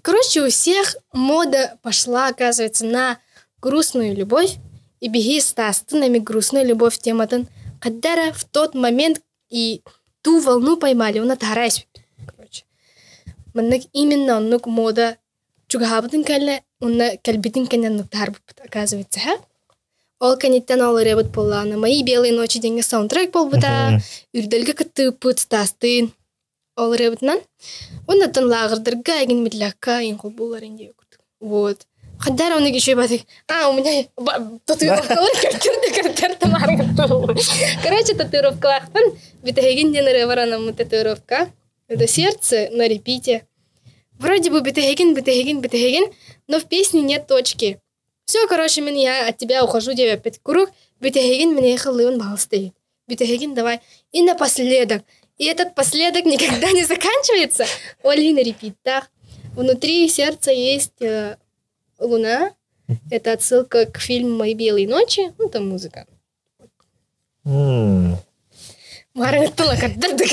Короче, у всех мода пошла, оказывается, на грустную любовь. И беги стастынами грустную любовь тематын. Когда в тот момент и ту волну поймали, он отгорайся. Короче. Маннык именно оннук мода чугахабытын кәлі, онна кәлбетін кәнен нуктар бұпыт, оказывается, ха? Ол кәнеттен олы ребут боланы. Мои белые ночи деньги саундтрек бол бұта, үрділгі кітті пыт стастын. Ол ребутнан. Оннаттан лағырдырға егін медляққа ең қол боларын деп көрдік. Вот. Қаддар оны кеше батық. У меня татуировкалар кәртірді марғыттыл. Короче, татуировкалақтан бітігін денері варанамы татуировка. Это сердце на репите. Вроде бы бітігін, но в песне нет точки. Все, короче, я от тебя ухожу, тебе опять круг. Бітігін мне ехал, и он бал стоит. Бітігін давай. И напоследок. И этот последок никогда не заканчивается. Оли на репитах. Внутри сердца есть луна. Это отсылка к фильму «Мои белые ночи». Ну, там музыка. Марангаттала каддырды.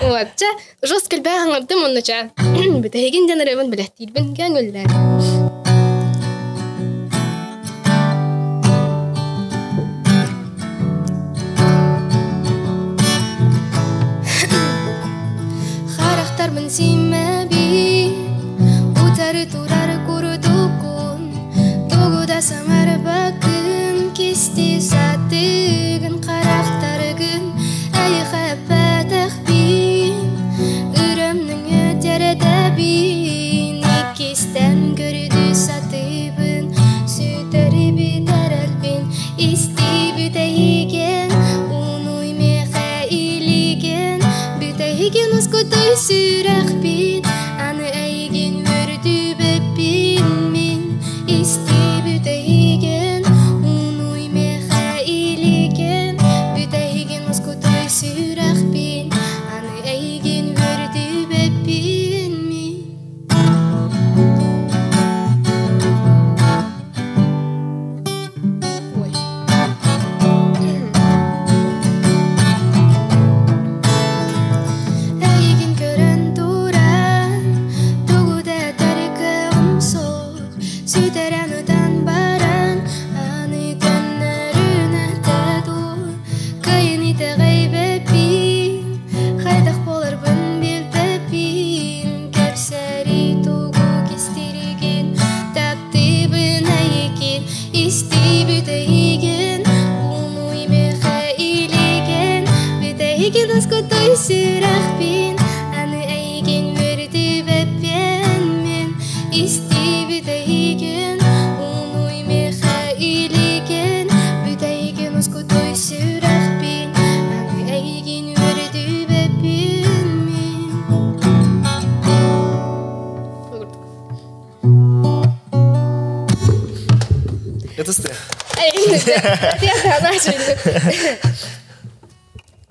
Вот. Жестко льбя аңырдым он нача. Бітігін денеревін біләхтейдбін кәңілдер. Харақтармын симәби, утары турары күрдікін, тоғыда самар бақын, кесті сатығын, қарақтарығын, әйіқәпәтіқ бін, үрімнің өтері дәбін, екестен көрді сатыбын, сөйтері бітер әлбін, істі бүтәйген, ұной меға илеген, бүтәйген ұскытой сүрәқ бін, аны әйген өрді бәппін мен, істі бүтәйген, ұной меға илеген, бүтәйген ұскытой сүрәқ бін, аны әйген өрді бәппін мен. Әйген көрін туран, туғыда тәрікі ұмсық, сөйтәрән ұтан баран, аны тәннәрін әтәду, қайын иті ғайбәпін, қайдақ болар бұн белбәпін, кәпсәрі туғу кестереген, тапты бұн әйекен, істі бүтәйген, ұмой меға илеген, бүтәйген ұскытой сүрәқ бін, аны әйген өрді бәппен мен, істі бүтәйген, ұмой меға илеген, бүтәйген ұскытой сүрәқ бін, аны әйген өрді бәппен мен. Это сте.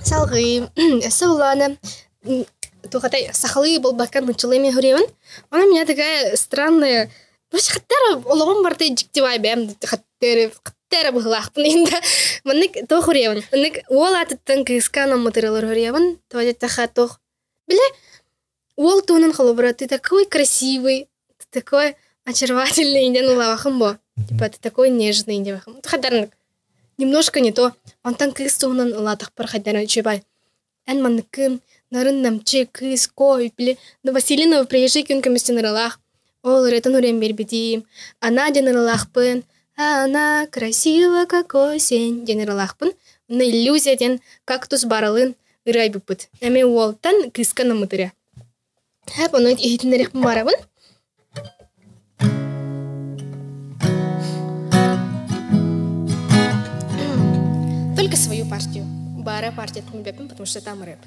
Салғы, әсі ұланы, тухатай сахалы бұл баққан мұнчылыме хүреуін. Она меня такая странная... Вообще, хаттара олығын бартай жіктевай бәм, хаттара бұғылақпын енді. Мұнық тоқ хүреуін. Мұнық ол атыттың күйіскана мұтырылыр хүреуін. Туадеттаға тоқ. Біле, ол туынын қылы бұра, ты такой красивый, ты такой очаровательный, инден улавақым бо. Типа, ты такой нежный, инден бақым. Хаттарынық. Немножко не то. Он там кыз туғынан ұлатық бір қайдана чебай. Ән манныкын, нарын намчы, кыз, кой, біле. Но Василинова приезжай күн көмістен ырылақ. Ол ретін үрем бербедейм. Ана ден ырылақпын. Она красива, как осень. Ден ырылақпын. На иллюзия ден кактус баралын ырай бұппыт. Әме ол тан кызканы мұтыря. Әп оны ехетінерек марабын. Только свою партию. Бара партия это не бепим, потому что там рэп.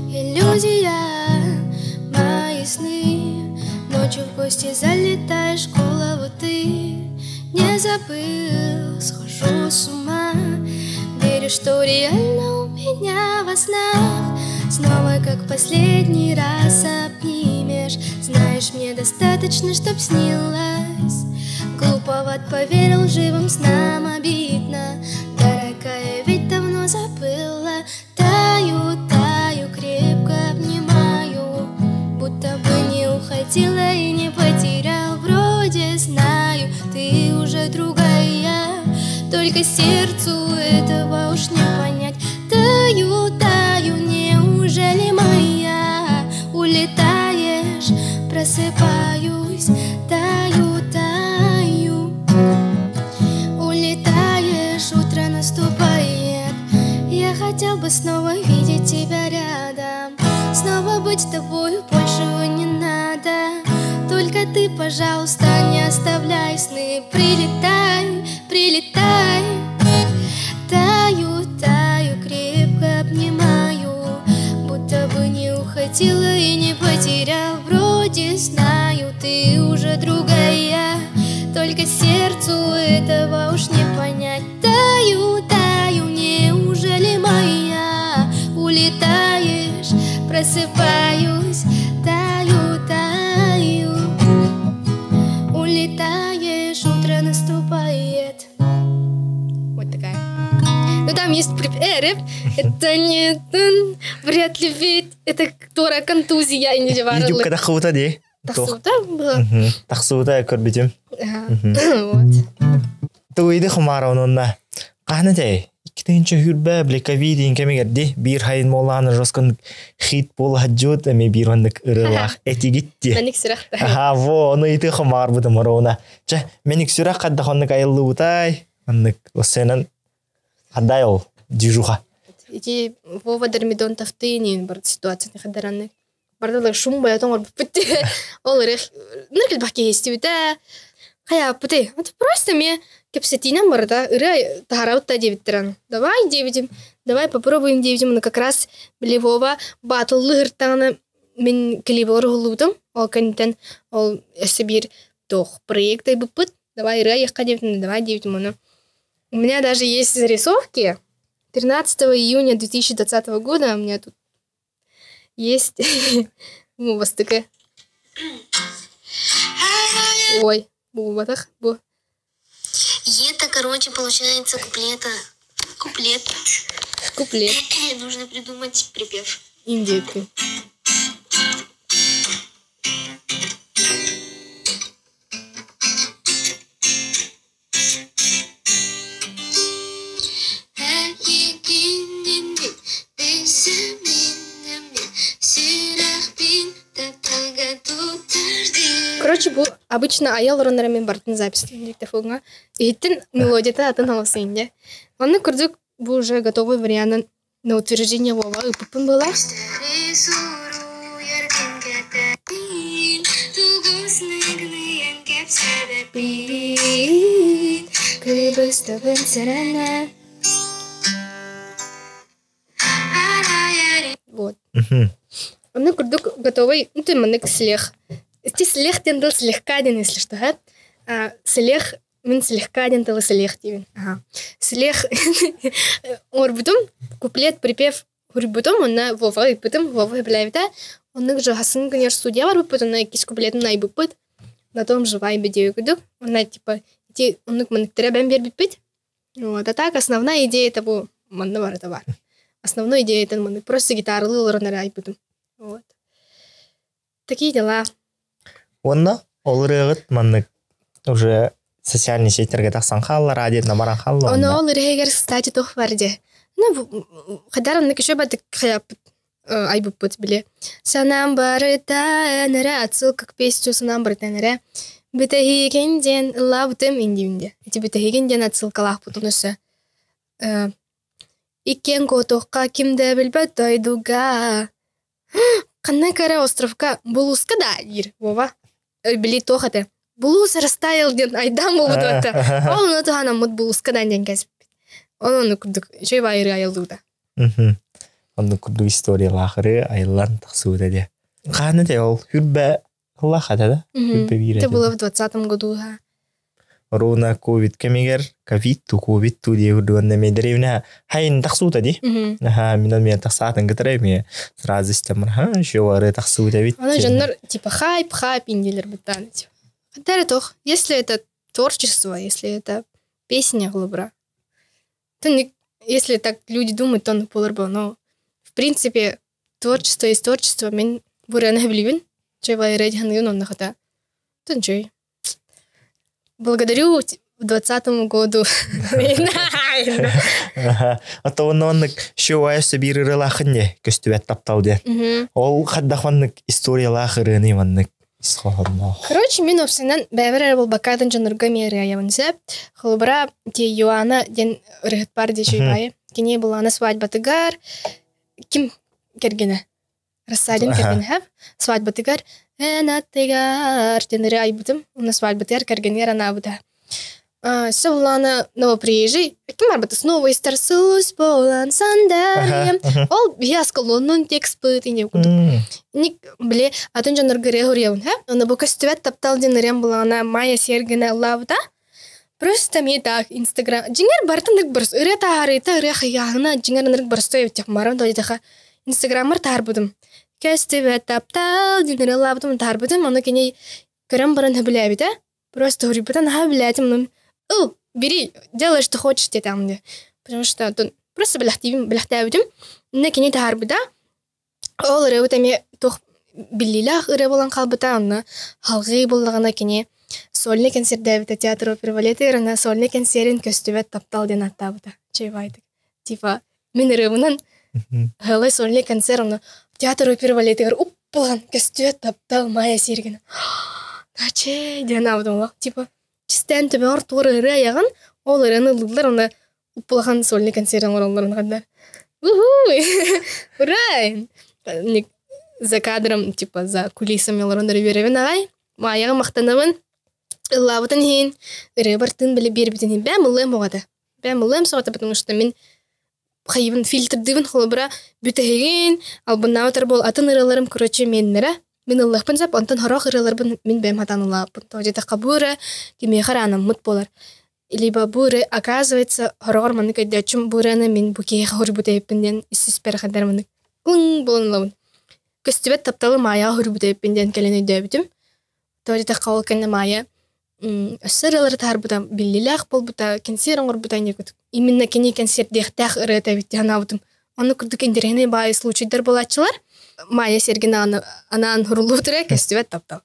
Иллюзия, мои сны. Ночью в гости залетаешь в голову ты. Не забыл, схожу с ума. верю, что реально у меня во снах снова, как последний раз, обнимешь. Знаешь, мне достаточно, чтоб снилось. Глуповат поверил живым снам, обидно. Дорогая, ведь давно забыла. Таю, таю, крепко обнимаю, будто бы не уходила и не потерял. Вроде знаю, ты уже другая, только сердцу этого уж не понять. Таю, таю, неужели моя? Улетаешь, просыпаюсь. Таю, таю, улетаешь, утро наступает. Я хотел бы снова видеть тебя рядом, снова быть с тобой, большего не надо. Только ты, пожалуйста, не оставляй сны. Прилетай, прилетай. Таю, таю, крепко обнимаю, будто бы не уходила и не потерял. Вроде знаю, ты уже другая, только сердцу этого уж не понять. Таю, таю, неужели моя? Улетаешь, просыпаюсь. Таю, таю, улетаешь, утро наступает. Вот такая. Ну там есть рэп. Это не вряд ли ведь это которая контузия и не деварылык. Идюк када хаута де. Тахсута было. Тахсута көрбитим. Вот. Туйды хумара онунна. Кахна де. Икитинче хүрбә блекави дин кемигерди. Бир хайын моланы жоскан хит бол хаджут эми бир ондык ырылах этигитти. Меник сирах. Ага, во, оны ити хумар буда морона. Ча, меник сирах кадда хондык айылы утай. Ондык осенен аддай ол дижуха. Ити Вова Дермидон тафтыни бар ситуация хадаранны. Бардалар шум баятон бар битти. Ол рех. Ныркел баки есть да. Хая пути. Это просто мне кепсетина барда ыры тахараутта девиттеран. Давай девидим. Давай попробуем девидим. Но как раз били Вова батл лыртана мен клибор хулутам. Ол контент ол эсбир тох проекты бупут. Давай ыры яхка девидим. Давай девидим. У меня даже есть зарисовки. 13 июня 2020 года у меня тут есть у вас такая. Ой, бубатах, бу. Это, короче, получается куплет. Куплет. Нужно придумать припев. Индейка. Короче, бұл обычно аял ұрындарымен бартын запись диктофонға. Еттін мелодията атын алысында. Оны көрдік, бұл уже готовый вариант на утверждение Вова. Үпіпін была. Вот. Оны көрдік готовый, ну ты манек слех. Ти слех тен дал слегка ден, если что, слех мен слегка ден дал слех тивен. Слех орбутум куплет припев орбутум онна Вова ипытым Вова билайбита. Онны жагасын конечно студия бар бупут, онна кис куплетін найбупут. На том живай бедею күдік. Онна типа ти онны манектері бән бербиппит. Вот, а так основная идея это был манна бар это бар. Основной идея это манны просто гитарлы лорнары айбутум. Вот. Такие дела. Онна олырыгыт маннык уже социальный сеттерге таксан халла радио намаран халла. Она олырыгер кстати тох варде. Ну хадаран еще бат хаяп айбупут биле. Санам барыта энере отсылка к песню санам барыта энере. Битахигенден лавтем индивинде. Эти битахигенден отсылкалах путунусы. Икен котохка кимде билбет тойдуга. Канна кара островка булуска да ир Вова. Били тохате. Булус растаял ден айдам болуп атты. Ол уну тухана мут булуска да ден кесип. Onu kurduk. Şey bayırı ayıldı da. Onu kurduk istoриялахыры айыллан тахсууда де. Каны де ол хүрбе Allah хата да. Хүрбе бире. Это было в 2020 году. Руна ковид кемигер ковид ту дие урдуанна медревна хайн тахсута ди. Минан мен тахсатын гатреме. Сразу стамар шовары тахсута вит. Она жанр типа хайп инделер бутан. Хотя toch, если это творчество, если это песня глубра, то если так люди думают, то он полар был. Но в принципе творчество есть творчество. Мен бурана хабливен, чего я ради хангюн он нахата. То ничего. Благодарю в 2020 году. А то он шоуая собиры релахне костюбет тапталде. Ол хаддахваннык история лахырыны ваннык. Короче, мен опсынан бәбір бұл бакадын жанырға мері аявынсы. Хылбыра те Йоанна ден рыхыт бар де жойбайы. Кене бұл ана свадьбатыгар. Ким кергені? Рассадин кергені хәп. Свадьбатыгар. Әнаттыгар. Денері айбытым. Уна свадьбатыгар кергенер ана бұда. Сәуланы новоприезжий. Кем арбаты снова истарсус болан сандарьем. Ол бияскал онын текст бұд ине күдік. Ник біле атын жаныр гыре хурьяун, ха? Она бұл костювет таптал денерем была она Майя Сергена лавда. Просто мне так Инстаграм. Джингер бартындык бұрыс. Үрі тағарыйта, үрі қияғына джингер бұрыс тойып тек марам дойдыға. Инстаграмыр тар будым. Костювет таптал денері лавдым тар будым. Оны кене көрім бұрын біле бейді. Просто хурья бұдан ха білетім. Бери, делай, что хочешь, те там где. Потому что тут просто бляхтавим. Накини тарбида. Ол ревутами тох биллилах револан калбыта анна. Халгы буллагана кини сольный концерт Давида театр опера балеты рана сольный концерт костювет таптал ден аттабыта. Чайвайдык. Типа мен ревунан халай сольный концерт театр опера балеты уппалан костювет таптал Майя Сергена. Наче ден авдолах типа Чистен төбе артуыры ыры аяғын, ол ырыны лыдлар, оны ұппылаған сольный концерттен ораларын қандар. Урай! За кадром, типа, за кулисами оларындар беревен ағай. Аяғы мақтанымын, ыллабытын хейін, ыры бартын білі бербітін хейін. Бәм ұлым оғады. Бәм ұлым соғады, потому что мен қайыбын фильтрдывын қолыбыра бүтігін, албынна отар бол атын ырыларым, короче, меннері. Мен Аллахпын сап, онтан харақ ырыларбын, мен бәм хатан Аллахпын. Тоғжеті қабуры, кеме харанам мұт болар. Либо буры, оказывается, харағар маны көйдәчім бураны мен бүкеге хор бұтайыппінден іссіз пәріқадар маны. Күн болын лауын. Көстібет тапталы мая хор бұтайыппінден кәлен өйді өбітім. Тоғжеті қауыл кәні мая. Өссір ылары тар бұта, біліләқ бол бұта, кенсер оңыр бұта не көтік. Именно кені кенсер дектәқ ыры тәбітті хана бұтым. Оны күрдік ендеріне бай случайдар болатшылар. Майя Сергена анан хурулу тұра костювет таптал.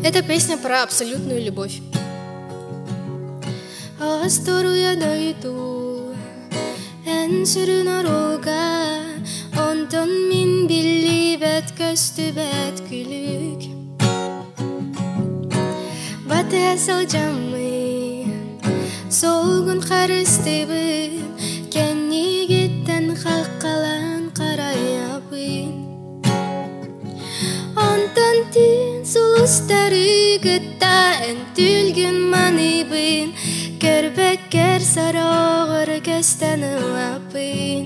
Это песня про абсолютную любовь. Асторуя дойду, энсүрүн оруга, онтон мин билибет костювет күлүк. Батасал жамы, солгун қарыстыбын, кеннигеттен қаққалан қарайабын. Онтан түн сұлыстары күттайын түлгін маныбын, көрбеккер сарағыр көстен ұлапын.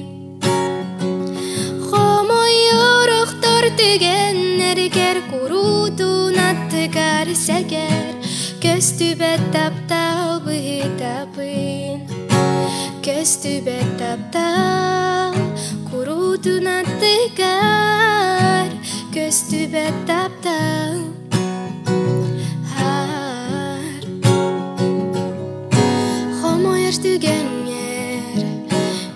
Хомой орықтар түген әргер құрудun аттығар сәгер, Көстүбет таптал быйтапын. Көстүбет таптал курудун аттыгар. Көстүбет таптал Хомояш түгенер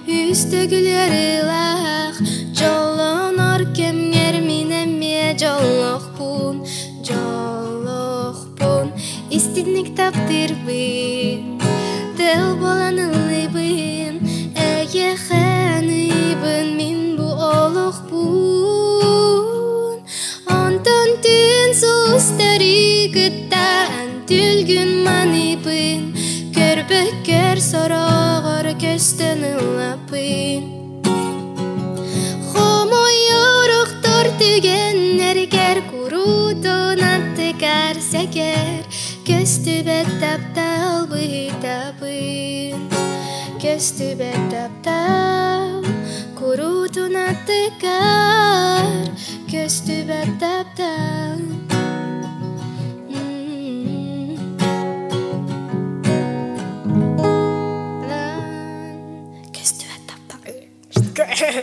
Үстөгүлер илах Жолонор кемгер минеме жолохпун Истинник таптырбын, тел боланылыбын, әйехәныбын, мин бу олықпын. Онтан түн сұстары күттан түлгін маныбын, көрбеккер сорағыр көстен ұлапын. Хомой орықтыр түген әргер күрудun аттығар сәгер, Көстүбет таптал быйтапын. Көстүбет таптал Kurutuna tekar köstübe taptan. Köstübe taptan.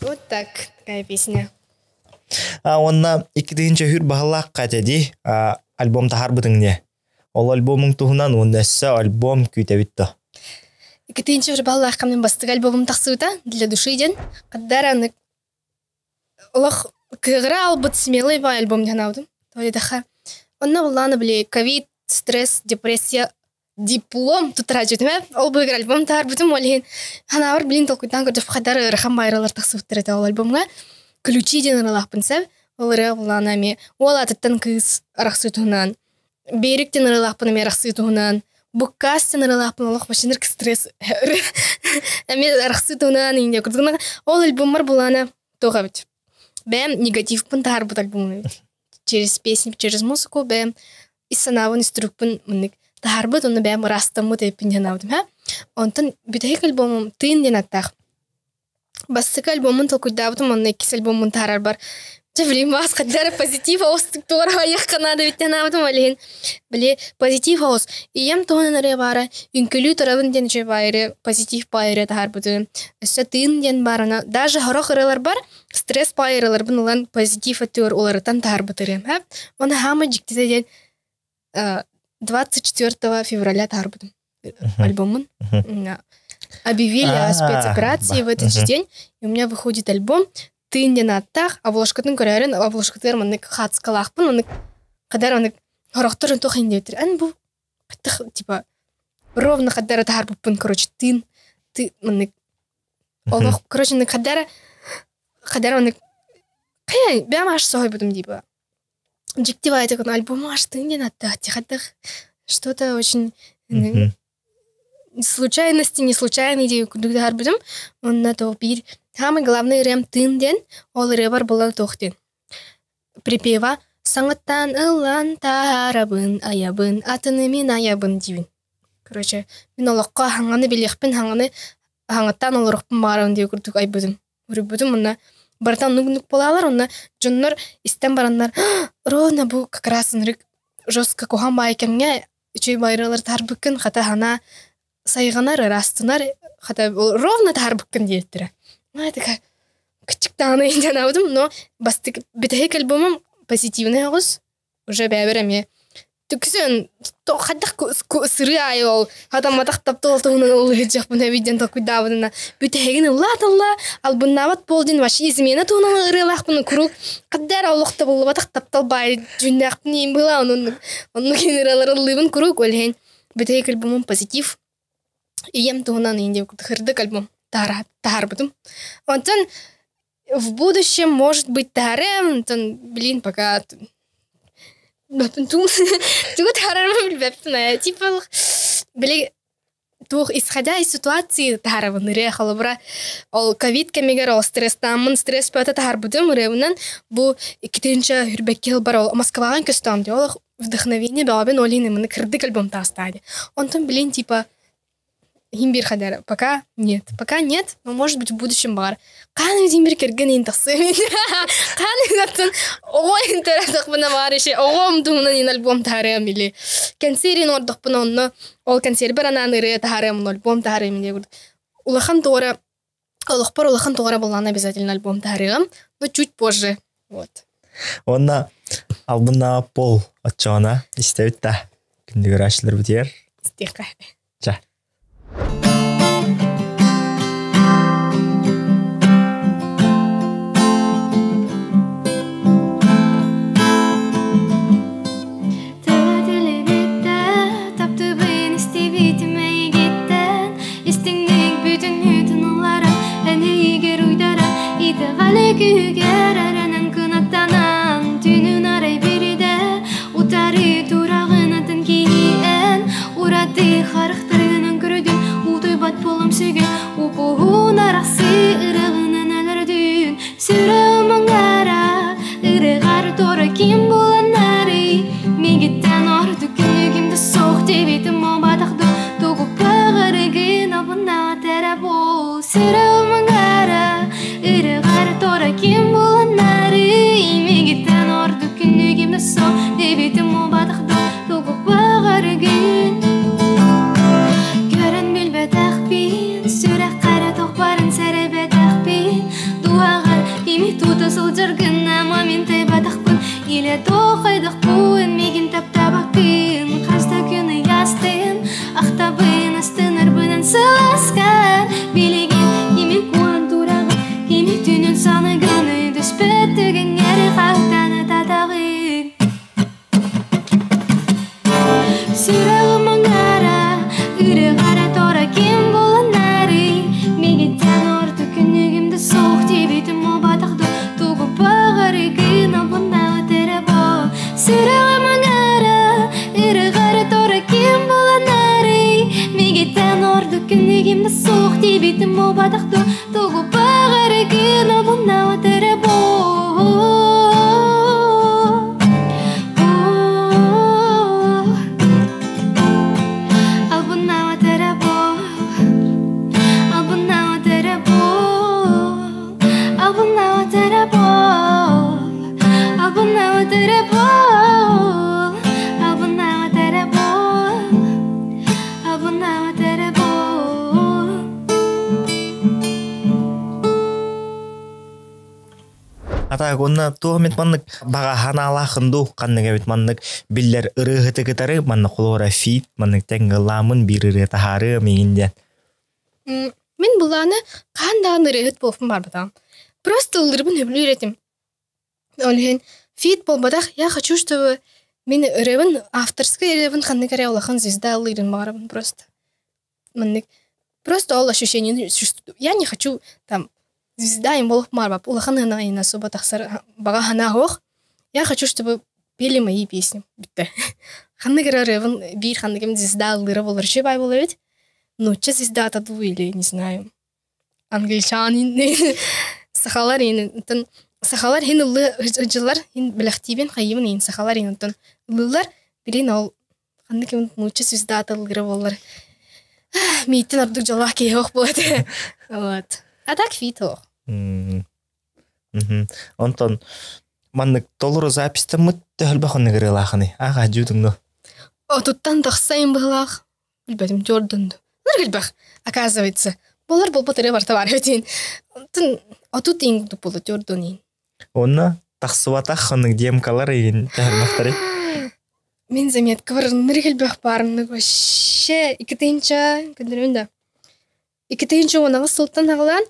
Вот так, такая песня. Онна 2-нче хүр баһаллаакка теди альбом тахарбытың не. Ол альбомың туһунан оннасса альбом күйтәбитте. 2-нче хүр баһаллаакка мен бастык альбомым тахсыта для души ден. Каддаранык Олох кыгыра албыт смелый ба альбом динаудым. Торидаха. Онна буланы биле ковид, стресс, депрессия, диплом тутрачытым. Ол бу альбом тахарбытым олин. Ханавар билин толкуйдан көрдөп каддар рахам байралар тахсыптырды ол альбомга. Ключи ден рылахпын сәп. Ол рылана ме. Ол атыттан кыз арахсытуынан. Бериктен рылахпын ме арахсытуынан. Буккастен рылахпын олох машинер стресс. Аме арахсытуынан инде көрдүгүн. Ол альбомар булана тогабыт. Бэм негатив пын тахарбыт альбомы. Через песни, через музыку бэм иссанавын иструкпын мынык тахарбыт, оны бэм растамы теппин жанаудым, ха? Онтын бүтәйк альбомым тыын ден аттақ. Бастык альбомын толкуйдабытым, оны 2 альбомын тахарар бар. Блин, бас қаддары позитив аустык туара аяққанады биттен абытым алейін. Біле, позитив аус. Ием тоғынан әрі бары, үнкілі тұрабын ден жай байыры, позитив байыры тахарбыты. Өсі тыын ден барына. Даже хорақ ырылар бар, стресс байырылар бін олан позитив әттігір оларытан тахарбытырым. Оны хама жіктеті ден 24 февраля тахарбытым. Альбомын. Объявили о спецоперации в этот же день, и у меня выходит альбом «Тынден аттах», обложкатын көрәрін, обложкатыр мұнық хатскалақпын, мұнық қадар мұнық хорақтырын тоқын дейтір. Ән бұл, типа, ровно қадары тахарбыппын, короче, тын, мұнық. Олық, короче, қадары мұнық, қаян, бәм аш соғай бұдым, дейбі. Жіктева айтықын, альбомы аш тынден аттах, тихаттах, что-то очень... случайности, не случайные идеи, куда арбудым, он на то пир. Самый главный рем тынден, ол ребар была тохтен. Припева саңыттан ылан тарабын, аябын, атынымен аябын дивин. Короче, мен олаққа хаңаны белекпен, хаңыттан олырықпын барауын деу күрдік айбудым. Үрібудым, онна бартан нүг-нүг болалар, онна жоннар истен бараннар, ровно бұл как раз нырық жестко коған байкемге, үчей байралар тарбыкын, хата хана сайғанар, растынар, хата ровно тарбыкын дейттірі. Такая кычык таны инден аудым, но бастык бітәйк альбомым позитивный ауыз, уже бәбіріме. Түкісін, қаддақ сыры ай ол, адаматақ таптылтығынан олығы жақпын әбейден тоқуйдабыдына. Бітәйгін ұлла-тылла, албыннават болдың, ваши измені тұғынан ұрылақпыны күру, қаддар аулықты болы батақ тапталбай, жүндәқпін ең бұла, оның кенералары ұлыбын күру көлген. Бітәйк альбомым позитив, ием тұғынан енді қырдық альбом. Тахарбытым. Онтон в будущем может быть тахарем, блин, пока... Тугу тахарем, блин, типа, блин, исходя из ситуации тахарабын ыры халыбыра, ол ковид кемегер, ол стресстамын, стресс пөті тахарбытым ырыуынан, бұл 2-нче хүрбеккел бар, ол Москваған көстамды, ол вдохновение бәлабен олейні мұны кірдік альбом тастайды. Онтон, блин, типа, Химбир хадара. Пока нет, но может быть в будущем бар. Каны химбир кирген интасы. Каны гатын ого интернет бана барышы, ого мдумнан ин альбом тахарам или концерин ордық бана онно, ол концерт баранан ыры тахарам, альбом тахарам или улахан тора, улахан тора болана обязательно альбом тахарам, но чуть позже. Вот. Онна албына пол отчана истебит та. Күндүгөр ашлар битер. Стихка. Ча. Será тоқайдық буын меген таптабақпен Қаста күні ястын ақтабын астын арбынан сыласқан билеген емек уан турағы емек түнін саны күні түспеттігін әрі қақтаны татағын Сұрағы мұңара үрі қара тора кем болан әрі мегеттен орты күнігімді соқ дебетім ол батақты туғы бағары күн албында өтірі бол Сұрағы мұңара үрі қара тора кем болан әрі мегеттен орты күнігімді соқ дебетім ол батақты туғы бағары күн албында өтірі бол Атақ онна туғамет маннык баға ханалақынду қанныға бет маннык биллер ырығы тігітары манны қолуыра фит маннык тәңгі ламын бір ырығы тахары мегінден. Мен бұланы қандағын ырығыт болфын бар бадам. Просто ылдырбын өбілі үйретім. Олген фит бол бадақ, я хочу, чтобы мен ырығын авторскай ырығын қанны кәрі олақын звезда ылырын бағарабын просто. Маннык просто ол ощущение чувствую. Я не хочу там звезда им болох марбап, улахан хана и насоба тахсар бага хана хох. Я хочу, чтобы пели мои песни. Битте. Ханны грареван бир ханны кем звезда лыра боларчы бай болар ведь. Ну, че звезда таду или не знаю. Англичанин сахалар ин тон сахалар хин лы жылар хин белахтибен хайымын ин сахалар ин тон лылар билин ол ханны кем ну че звезда таду лыра болар. Митен ардык жолак ке хох болот. Вот. А так фит хох. Онтон маннык толыры записті мүтті хөлбақыны кірілақыны. Аға жудыңды. Отуттан тақсайын бұғылақ. Білбәдім жордыңды. Нар кілбақ, оказывается. Болар бұл бұтыры барта бар өтейін. Отут еңді болы жордыңын. Онна тақсыватақ қының демкалар еген тәхілбақтары. Мен заметка бар, нар кілбақ барымны көше. Икітейінші, көндірімді. Икітейінші онағы сұлттан ағылан.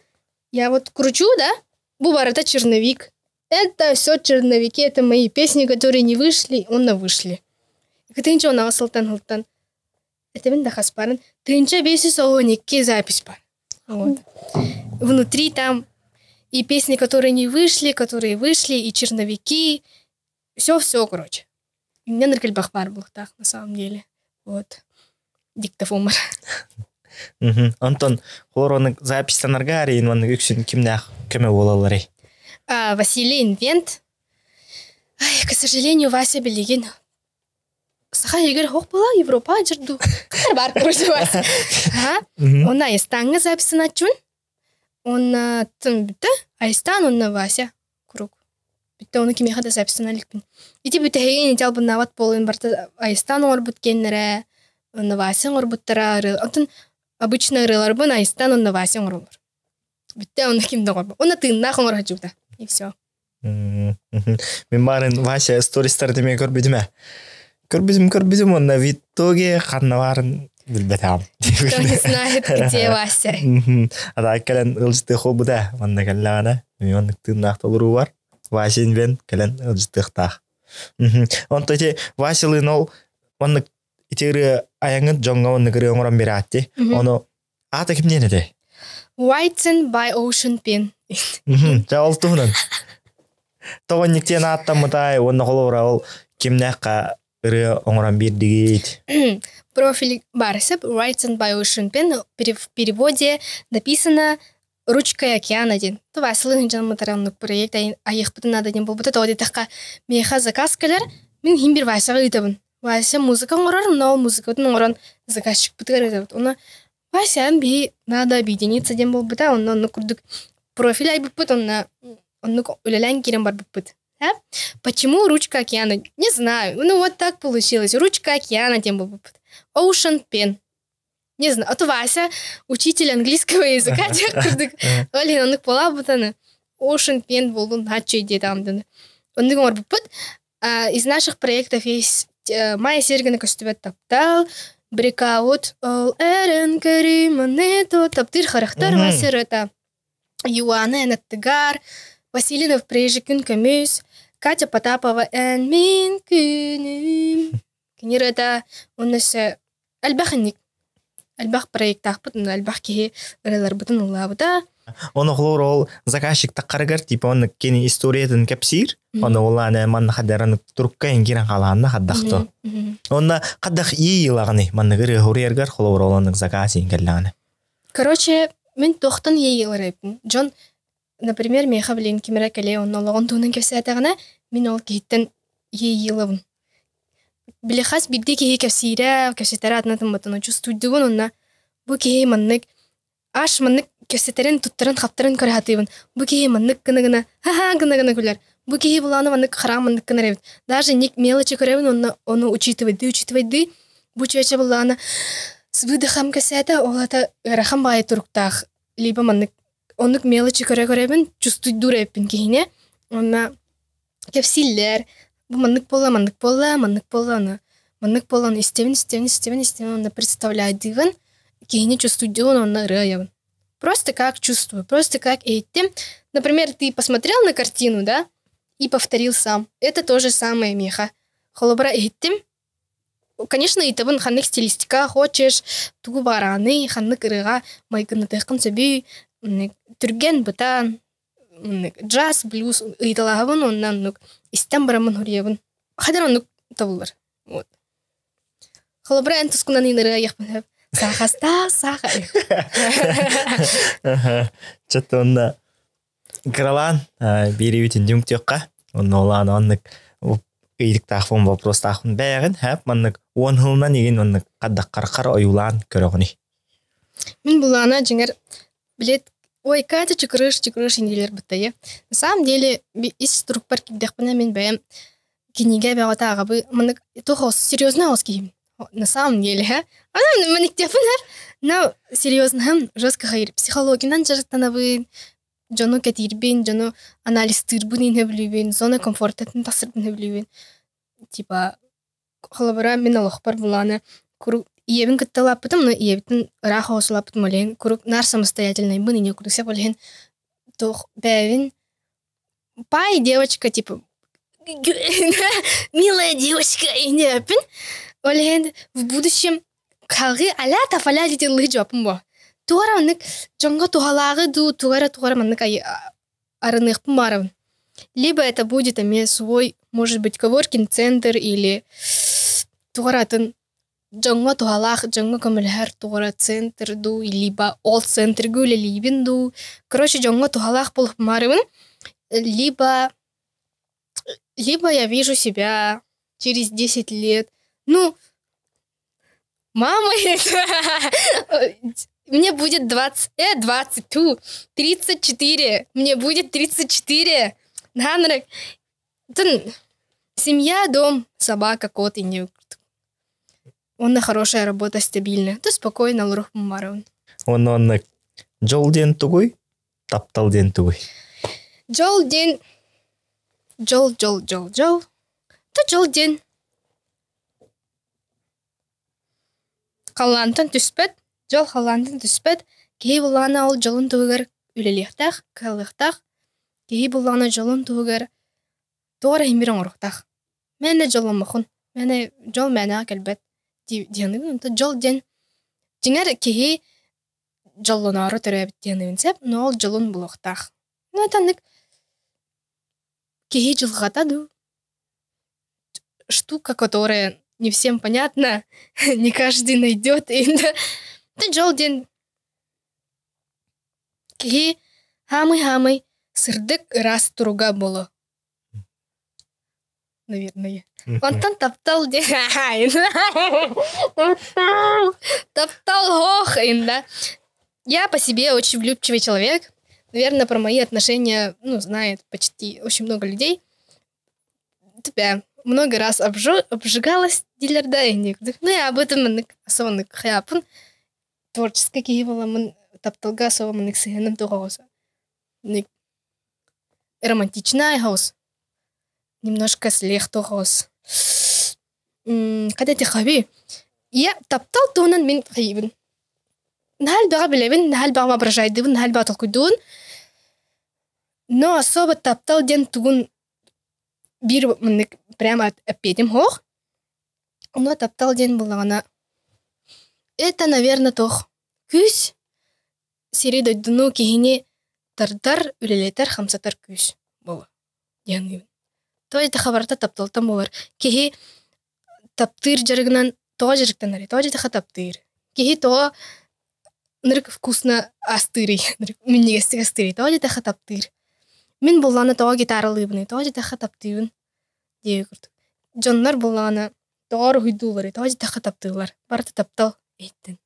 Я вот кручу, да? Бубар, это черновик. Это все черновики, это мои песни, которые не вышли, онна вышли. Когда ничего на Салтан. Это мен дахас парен. Ты ничего весишь, о, некие запись пар. Вот. Внутри там и песни, которые не вышли, которые вышли, и черновики. Все, короче. И мне наркельбах пар был так, на самом деле. Вот. Диктофон. Антон, хлороны запистанарға арейін ванны өксін кеме болалары? Василий Инвент. К сожалению, Вася білеген. Саха егер хоқ бола, Европа жырду. Қар бар, короче, Вася. Онна Айстанға записан атчун. Онна тын бітті. Айстан, онна Вася. Круг. Бітті, оны кемеға да записан алықпын. Ити бітті хеген ете албын нават болуын барты. Айстан оңыр бүткенлері. Онна Вася оңыр бүттіра. Обычно рыларбын, Айстан, онна Вася оңыр олар. Бітті, онна кемді оңыр. Онна тыңнақ оңыр хачугда. И все. Мен барын Вася стористарды мен көрбедім. Көрбедім, онна виттоге қанна барын білбетам. Кто не знает, где Вася. Ада кәлін ылжыты қол бұда. Онна кәліғана. Мен онны тыңнақ толыру бар. Васин бен кәлін ылжыты қтақ. Онта те Василын ол онны итері аяңын жоңға онны кірі оңыран бері атты. Оны аты кімден еді? Whiten by Ocean Pen. Жа олтуынан. Тоғынниктен аттамытай, онны қолуыра ол кімнәққа ірі оңыран бердігейді. Профиль Барсеп, Whiten by Ocean Pen, в переводе написано «Ручкой океана» ден. То Василын жан матаранлық проект, аяқ бұтын ададен бұл бұты тоғыды таққа меха заказ кәлер, мен химбір Васяға үйтабын. Вася музыка оңырар, но музыка бұтын оңыран заказчик бұтығар өтабыд. Оны Вася би надо объединиться ден бұл бұта, оны күрдік профиль ай бұппыт, оны үлелән керен бар бұппыт. Почему ручка океана? Не знаю. Ну вот так получилось. Ручка океана ден бұл бұппыт. Ocean Pen. Не знаю. А то Вася, учитель английского языка, күрдік. Олен, оны пола бұтаны. Ocean Pen болдың хатчы деді амдыны. Оны оңыр бұппыт. Из наших проектов есть Майя Сергина Костюбет Таптал, Брикаут, Ол Эрен Кариманы, то Таптыр Харахтар Мгм. Васир, это Юана Наттыгар, Василинов Прежи Күн Көмүс, Катя Потапова Эн Мин Күнім. Кенер это у нас Альбаханик. Альбах проектах бутын, альбах кеге ыралар бутын улабыда. Оны хлор ол заказчик таққаргар типа оны кени историятын кепсир. Оны оланы манна хадараны турукка ингирен қаланна хаддақты. Оны қаддақ ийлағыны манна гыры хурьергар хлор олының заказы ингерланы. Короче, мен тоқтын ейгілерейпін. Джон, например, меха білен кемера кәле оны олығын туының кепсиятағына, мен ол кейттен ейгілівін. Білехас бидде кеге кепсире, кепсиятары атынатын бұтыны чувствуйдығын онна. Бұ кеге маннык, аш маннык кепсиятарын туттарын қаптарын көрі хатыйбын. Бұ кеге маннык гына-гына, ха-ха гына-гына күлер. Бұ кеге бұланы маннык қара маннык гына ребет. Даже ник мелочи көребін, оны учитывайды. Бұ чуяча бұланы с выдохом кепсията, олата рахам бай туруктах. Либо маннык, оннык мелочи көребін, чувствуйду репін кегіне. Онна кепсиллер. Бұ маннык пола, истевін, онна представляйдығын, кегіне чувствуйдығын, онна райавын. Просто как чувствую, просто как эйтим. Например, ты посмотрел на картину, да, и повторил сам. Это то же самое, меха. Холобра эйтим. Конечно, и табын ханнык стилистика хочешь, тугу бараны, ханнык ырыға, майгынатықын сөбүй, түрген бұтан, джаз, блюз, ыйталағын, оннан истен барамын хұревын. Хадар оннук табылыр. Вот. Холобра ән тұскынан инырыға яқпын. Сахаста, саха. Чатта онна кралан беребитин дүңтөкка. Онна оланы оннык ыйдык тахфон вопрос тахфон бәгін, хэп маннык 10 жылынан еген оннык қаддақ қарқар оюлан көріғыны. Мен бұлана жеңер білет, ой, Катя чекрыш инделер бұттайы. На самом деле, из турукпар кипдекпіне мен бәйім кенеге бәғата ағабы, маннык тоқос, серьезно ос кейім. На самом деле, она мне но серьезно, жестко хайр. Психологиянан жараттанабын, жону кетирбин, жону анализ тырбын инеблибин, зона комфортатын тасырбын инеблибин. Типа, холобара мен алохпар буланы, курук иебин кытталаппытым, но иебитин раха осулаппытым олен, курук нар самостоятельный бын ине куруксеп олен, тох бәвин, пай девочка, типа, милая девочка, инепин, олен в будущем қалғы аля тафаля жетелі жопым бо. Туғара маннык жоңға туғалағы ду, туғара маннык арынықпым барым. Либо это будет свой, может быть, коворкинг центр или туғаратын жоңға туғалақ, жоңға көмілхер туғара центр ду, либо ол центр гүлі либин ду. Короче, жоңға туғалақ болып барымын. Либо я вижу себя через 10 лет. Ну, мама, мне будет 34, мне будет 34. Семья, дом, собака, кот и не. Он хорошая работа, стабильная. То спокойно, лурух мамарон. Он жол ден тугуй, таптал ден тугуй. Жол ден. Жол. То жол ден. Қалантын түспет, жол қалантын түспет, кей бұлана ол жолын туғыр үлелектақ, қалықтақ, кей бұлана жолын туғыр тоғыр ембірін ұрықтақ. Мәне жолын мұқын, жол мәне кәлбет дейінігін, жол ден. Жеңер кей жолын ару түрәбіт дейінігін сәп, но ол жолын бұлықтақ. Но танық кей жылғата ду. Штука, которая не всем понятно, не каждый найдет. Это жолден. Ки хамы сырдык раз туруга было. Наверное. Он там топтал де. Топтал хох. Я по себе очень влюбчивый человек. Наверное, про мои отношения, знает почти очень много людей. Тебя много раз обжигалась дилердайник. Ну, я об этом особенно хяпун. Творчески киевала тапталга особенно сыгенным тугоса. Романтичная хаус. немножко слег тохос. Когда ты хаби, я таптал тонан мен хайбин. Нахал бага билебин, нахал бага воображайдыбын, нахал бага толкуйдуун. Но особо таптал ден тугун бир мынык прямо опетим хох. Но таптал ден буллагана. Это, наверное, тох. Күс. Сири дойдуну кихини тардар үлелетер хамсатар күс. Бола. Янгыбын. Той это хабарта тапталтан болар. Кихи таптыр жарыгынан тоға жарыктан ари. Тоға житаха таптыр. Кихи тоға нырк вкусно астырый. Миннегестик астырый. Тоға житаха таптыр. Мен болланы тоға гитаралыбыны. Тоға житаха таптырын. Дей күрдік. Жонлар болланы тоға рухидулары. Тоға житаха таптырлар. Барты таптал эйттен.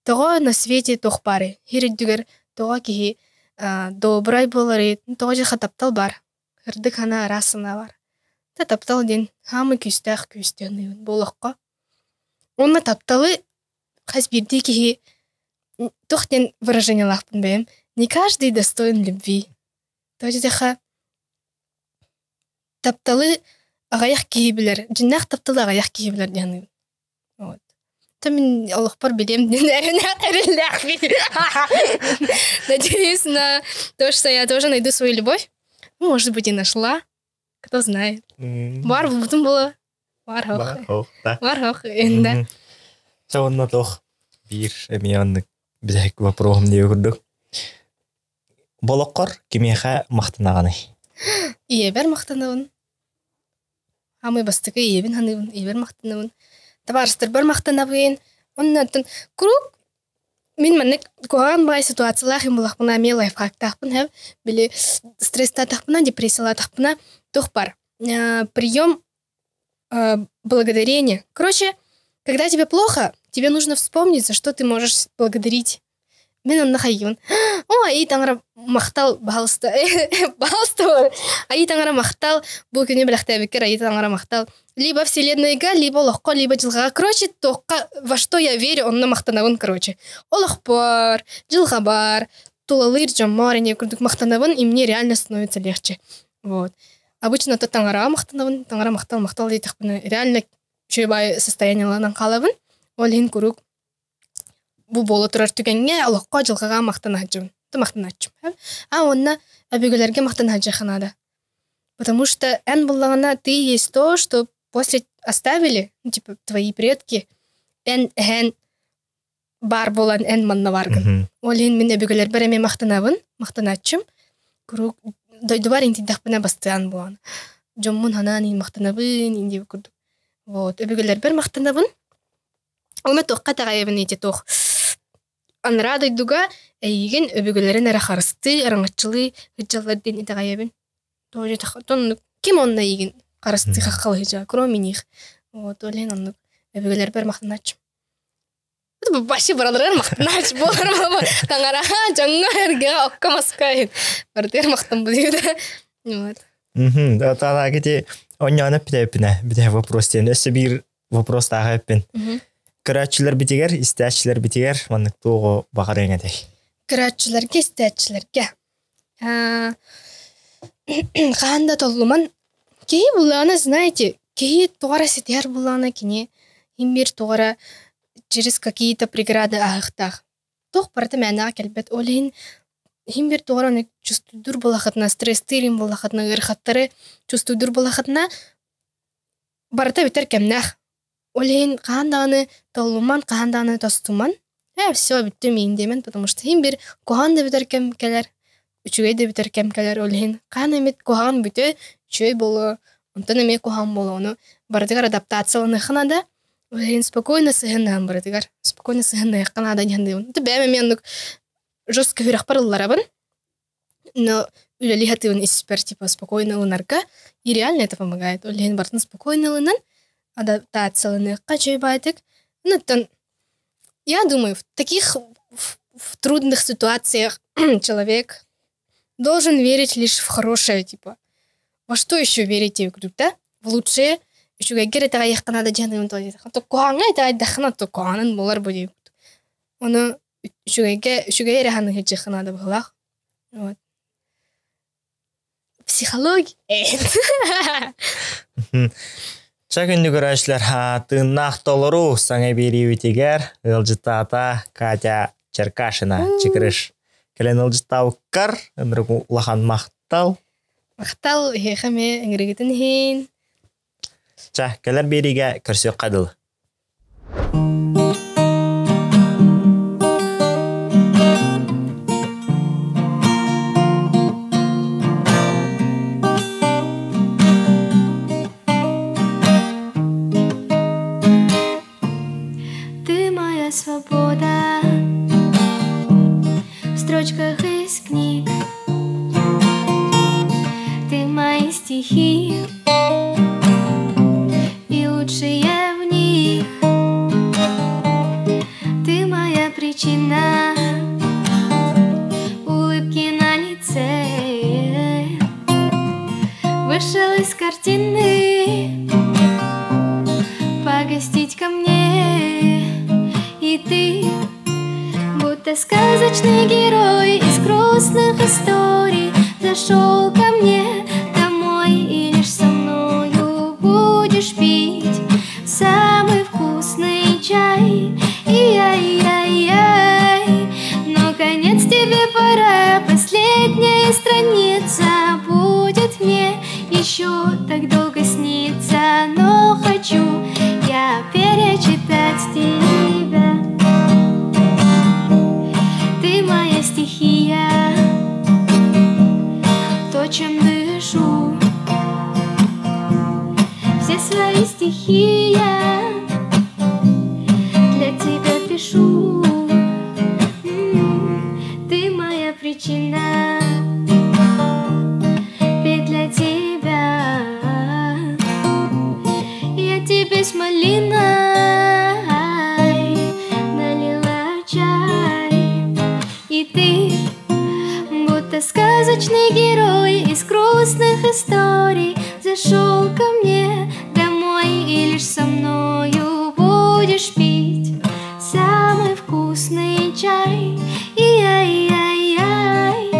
Тоға на свете тох бары. Хириддүгер тоға кихи добрай болары. Тоға житаха таптал бар. Хырдык хана расына бар. Та таптал ден хамы күстәк күстәныбын болохқа. Онна тапталы хас бирди кихи тох ден выражение лахпын бәйім. Не каждый достоин любви. Тоға житаха тапталы ағаяқ кихи білер. Жиннақ тапталы ағаяқ кихи білер деныбын. Вот. Мен олықпар білем ден әрілләқ бейір. Надеюсь на то, что я тоже найду свою любовь. Может быть, и нашла. Кто знает. Бар бұтын болы. Бар хоқ. Бар хоқ. Енді. Соғынна тоқ. Бір әмеянны бізәк вопроғым дей көрдік. Болыққар кемеға мақтынағаны? Иебер мақтынығын. Хамы бастықы иебін ханыбын. Иебер мақтынығын. Табарыстыр бір мақтынығын. Оннатын күрік мен мәнік коған бай ситуациялах им болақпына ме лайфхак тақпын хәп. Білі стресста тақпына, депрессияла тақпына тоқ бар. Прием благодарения. Короче, когда тебе плохо, тебе нужно вспомнить, за что ты можешь благодарить. Мен он нахайын. О, ай таңыра мақтал балысты. Балысты бар. Ай таңыра мақтал. Бұл күні біліқті әбекер ай таңыра мақтал. Либо вселенныйға, либо олыққа, либо жылғаға. Короче, тоққа, во что я верю, онна мақтанауын, короче. Олық бар, жылға бар, тулалыр, жамар, не күрдік мақтанауын, и мне реально становится легче. Вот. Обычно то таңыра мақтал дейтіқ бұны. Реально чөйбай состоянияланан қалабын. Олын күрік. Бұл болы тұрар түгенге олыққа жылғаға мақтаначым. Онна әбегілерге мақтаначы қанады. Потому что эн буллагана ты есть то, что после оставили, ну, типа, твои предки, эн бар болан эн манна варган. Олин мен әбегілер бәреме мақтаначым. Күрік дойду бар инти дақпына бастыян болан. Жоммун ханан ин мақтанабын, инди күрдік. Вот, әбегілер бір мақтанабын. Олма тоққа тағайыбын ете тоқ. Анра дойдуға әйген өбігілерін әрі қарысты, араңатчылы, ғыджалардың еті ғайыбын. Тоже тахтон ким он наигин карасты хахал хижа кроме них. Вот олен он эбегелер бер мактанач. Это баши баралар мактанач болар. Таңара жаңга оккамаскай. Бартер мактан будет. Вот. Да тана кете оньяна пидепне. Биде вопрос тен. Эсе бир вопрос тагы эппен. Кырачылар битигер, истәчләр битигер, маннык тугы багарыңа дей. Кырачыларга, истәчләргә. Қанда толлуман кей буланы, знаете, кей тугара сетер буланы кине имбир тугара через какие-то преграды ахтах. Тох парта мәнага келбет олин имбир тугара чувствуйдур булахатна, стресстирин булахатна, гырхаттары чувствуйдур булахатна барта битер кемнах. Олин қанданы толлуман, қанданы тостуман. Все битте мен демен, потому что имбир коханда битер кем келер. Үчүгей де битер кемкелер олхин. Кан эмет кохан бүте чөй болу. Онтан эме кохан болу. Ону бардыгар адаптацияланы ханада. Олхин спокойно сыхыннан бардыгар. Спокойно сыхынна яққанада нянды. Это бәме менук жестко вирах парылларабын. Но үлели хатывын испер типа спокойно лынарка. И реально это помогает. Олхин бартын спокойно лынан адаптацияланы яққа чөй байтык. Я думаю, в таких в трудных ситуациях человек должен верить лишь в хорошее, типа. Во что еще верите, да? В лучшее. Еще гайгер это гаях канада джаны то есть. То коанга это айдахна то коанан болар будет. Оно еще гайгер ханы хичи канада бахлах. Вот. психология. Чагынды көрәшләр тыннақ толыру саңа бериютигер ылжытата Катя Черкашина чикрыш. Келен ылжытауккар ынрыгу лахан мақтал. Мақтал хеме ингрегитин хин. Ча, келер бериге көрсөк қадыл. Ты моя свобода в строчках из книг. Ты мои стихи и лучшие в них. Ты моя причина улыбки на лице. Вышел из картины погостить ко мне. И ты, будто сказочный герой из грустных историй, зашел ко мне домой и лишь со мною будешь пить самый вкусный чай. И-яй-яй-яй, но конец тебе пора, последняя страница будет мне еще так долго снится, но хочу я перечитать тебя. Ты моя стихия, то, чем дышу. Все свои стихи я для тебя пишу. Ты моя причина петь для тебя. Я тебе с малиной налила чай. И ты, будто сказочный герой из грустных историй, зашел ко мне домой и лишь со мною будешь пить самый вкусный чай. И-яй-яй-яй,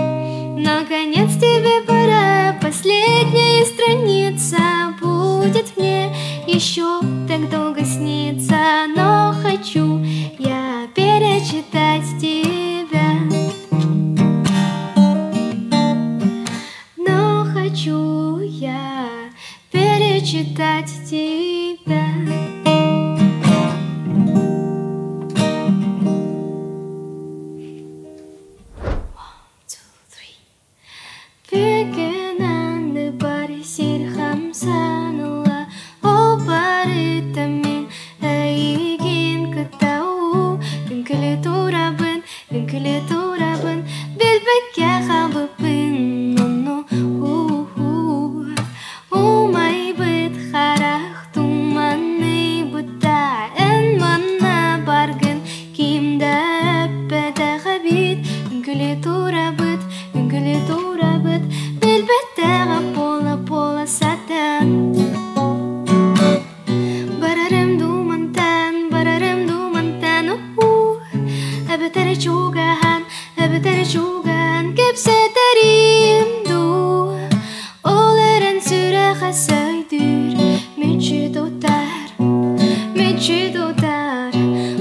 наконец тебе пора, последняя страница будет мне еще так долго снится, но хочу я перечитать тебя. Но хочу я перечитать тебя. Пекенанды бары сирхам саныла, о бары тамин айгин кытау. Күнкілі турабын, белбекке қабыпын, ну-ну. Умай быт харах туманы бұта, ән манна баргын, кимді әппәді ғабит. Күнкілі турабыт, белбеттегі пола сатан. Барарым думантан, әбітәрі чуган, кепсетәрім ду. Оларын сүрі қасайдыр, мүчі дотар.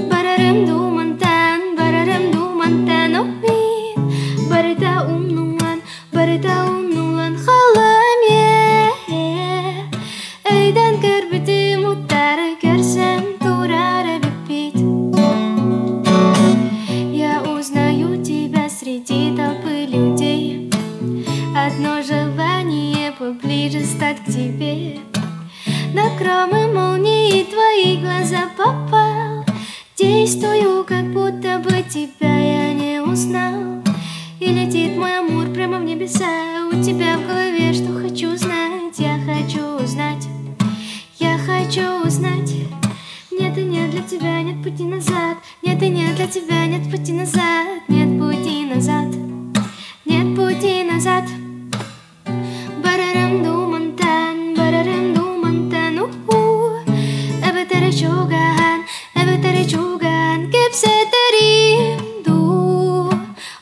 Барарым думантан, опин. Барыта умнуан қалам е. Әйдан кірбіті мұттары көрсем турары біппет. Я узнаю тебя среди толпы людей. Одно желание поближе стать к тебе. На кромы молнии твои глаза попал. Действую, как будто бы тебя я не узнал. И летит мой амур прямо в небеса. У тебя в голове что хочу знать. Я хочу узнать. Нет и нет для тебя, нет пути назад. Нет и нет для тебя, нет пути назад. Нет пути назад. Барарам думантан, эбетери чуган, кепсетери ду.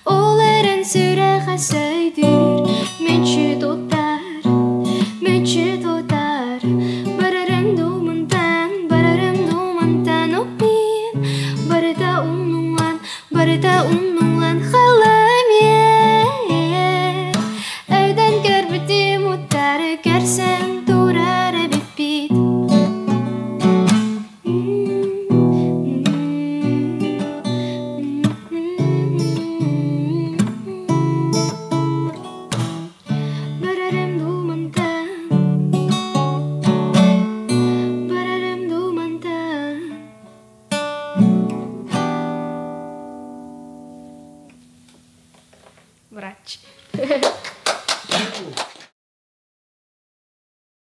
Оларын сүрі қасайдыр, менші дотар. врач.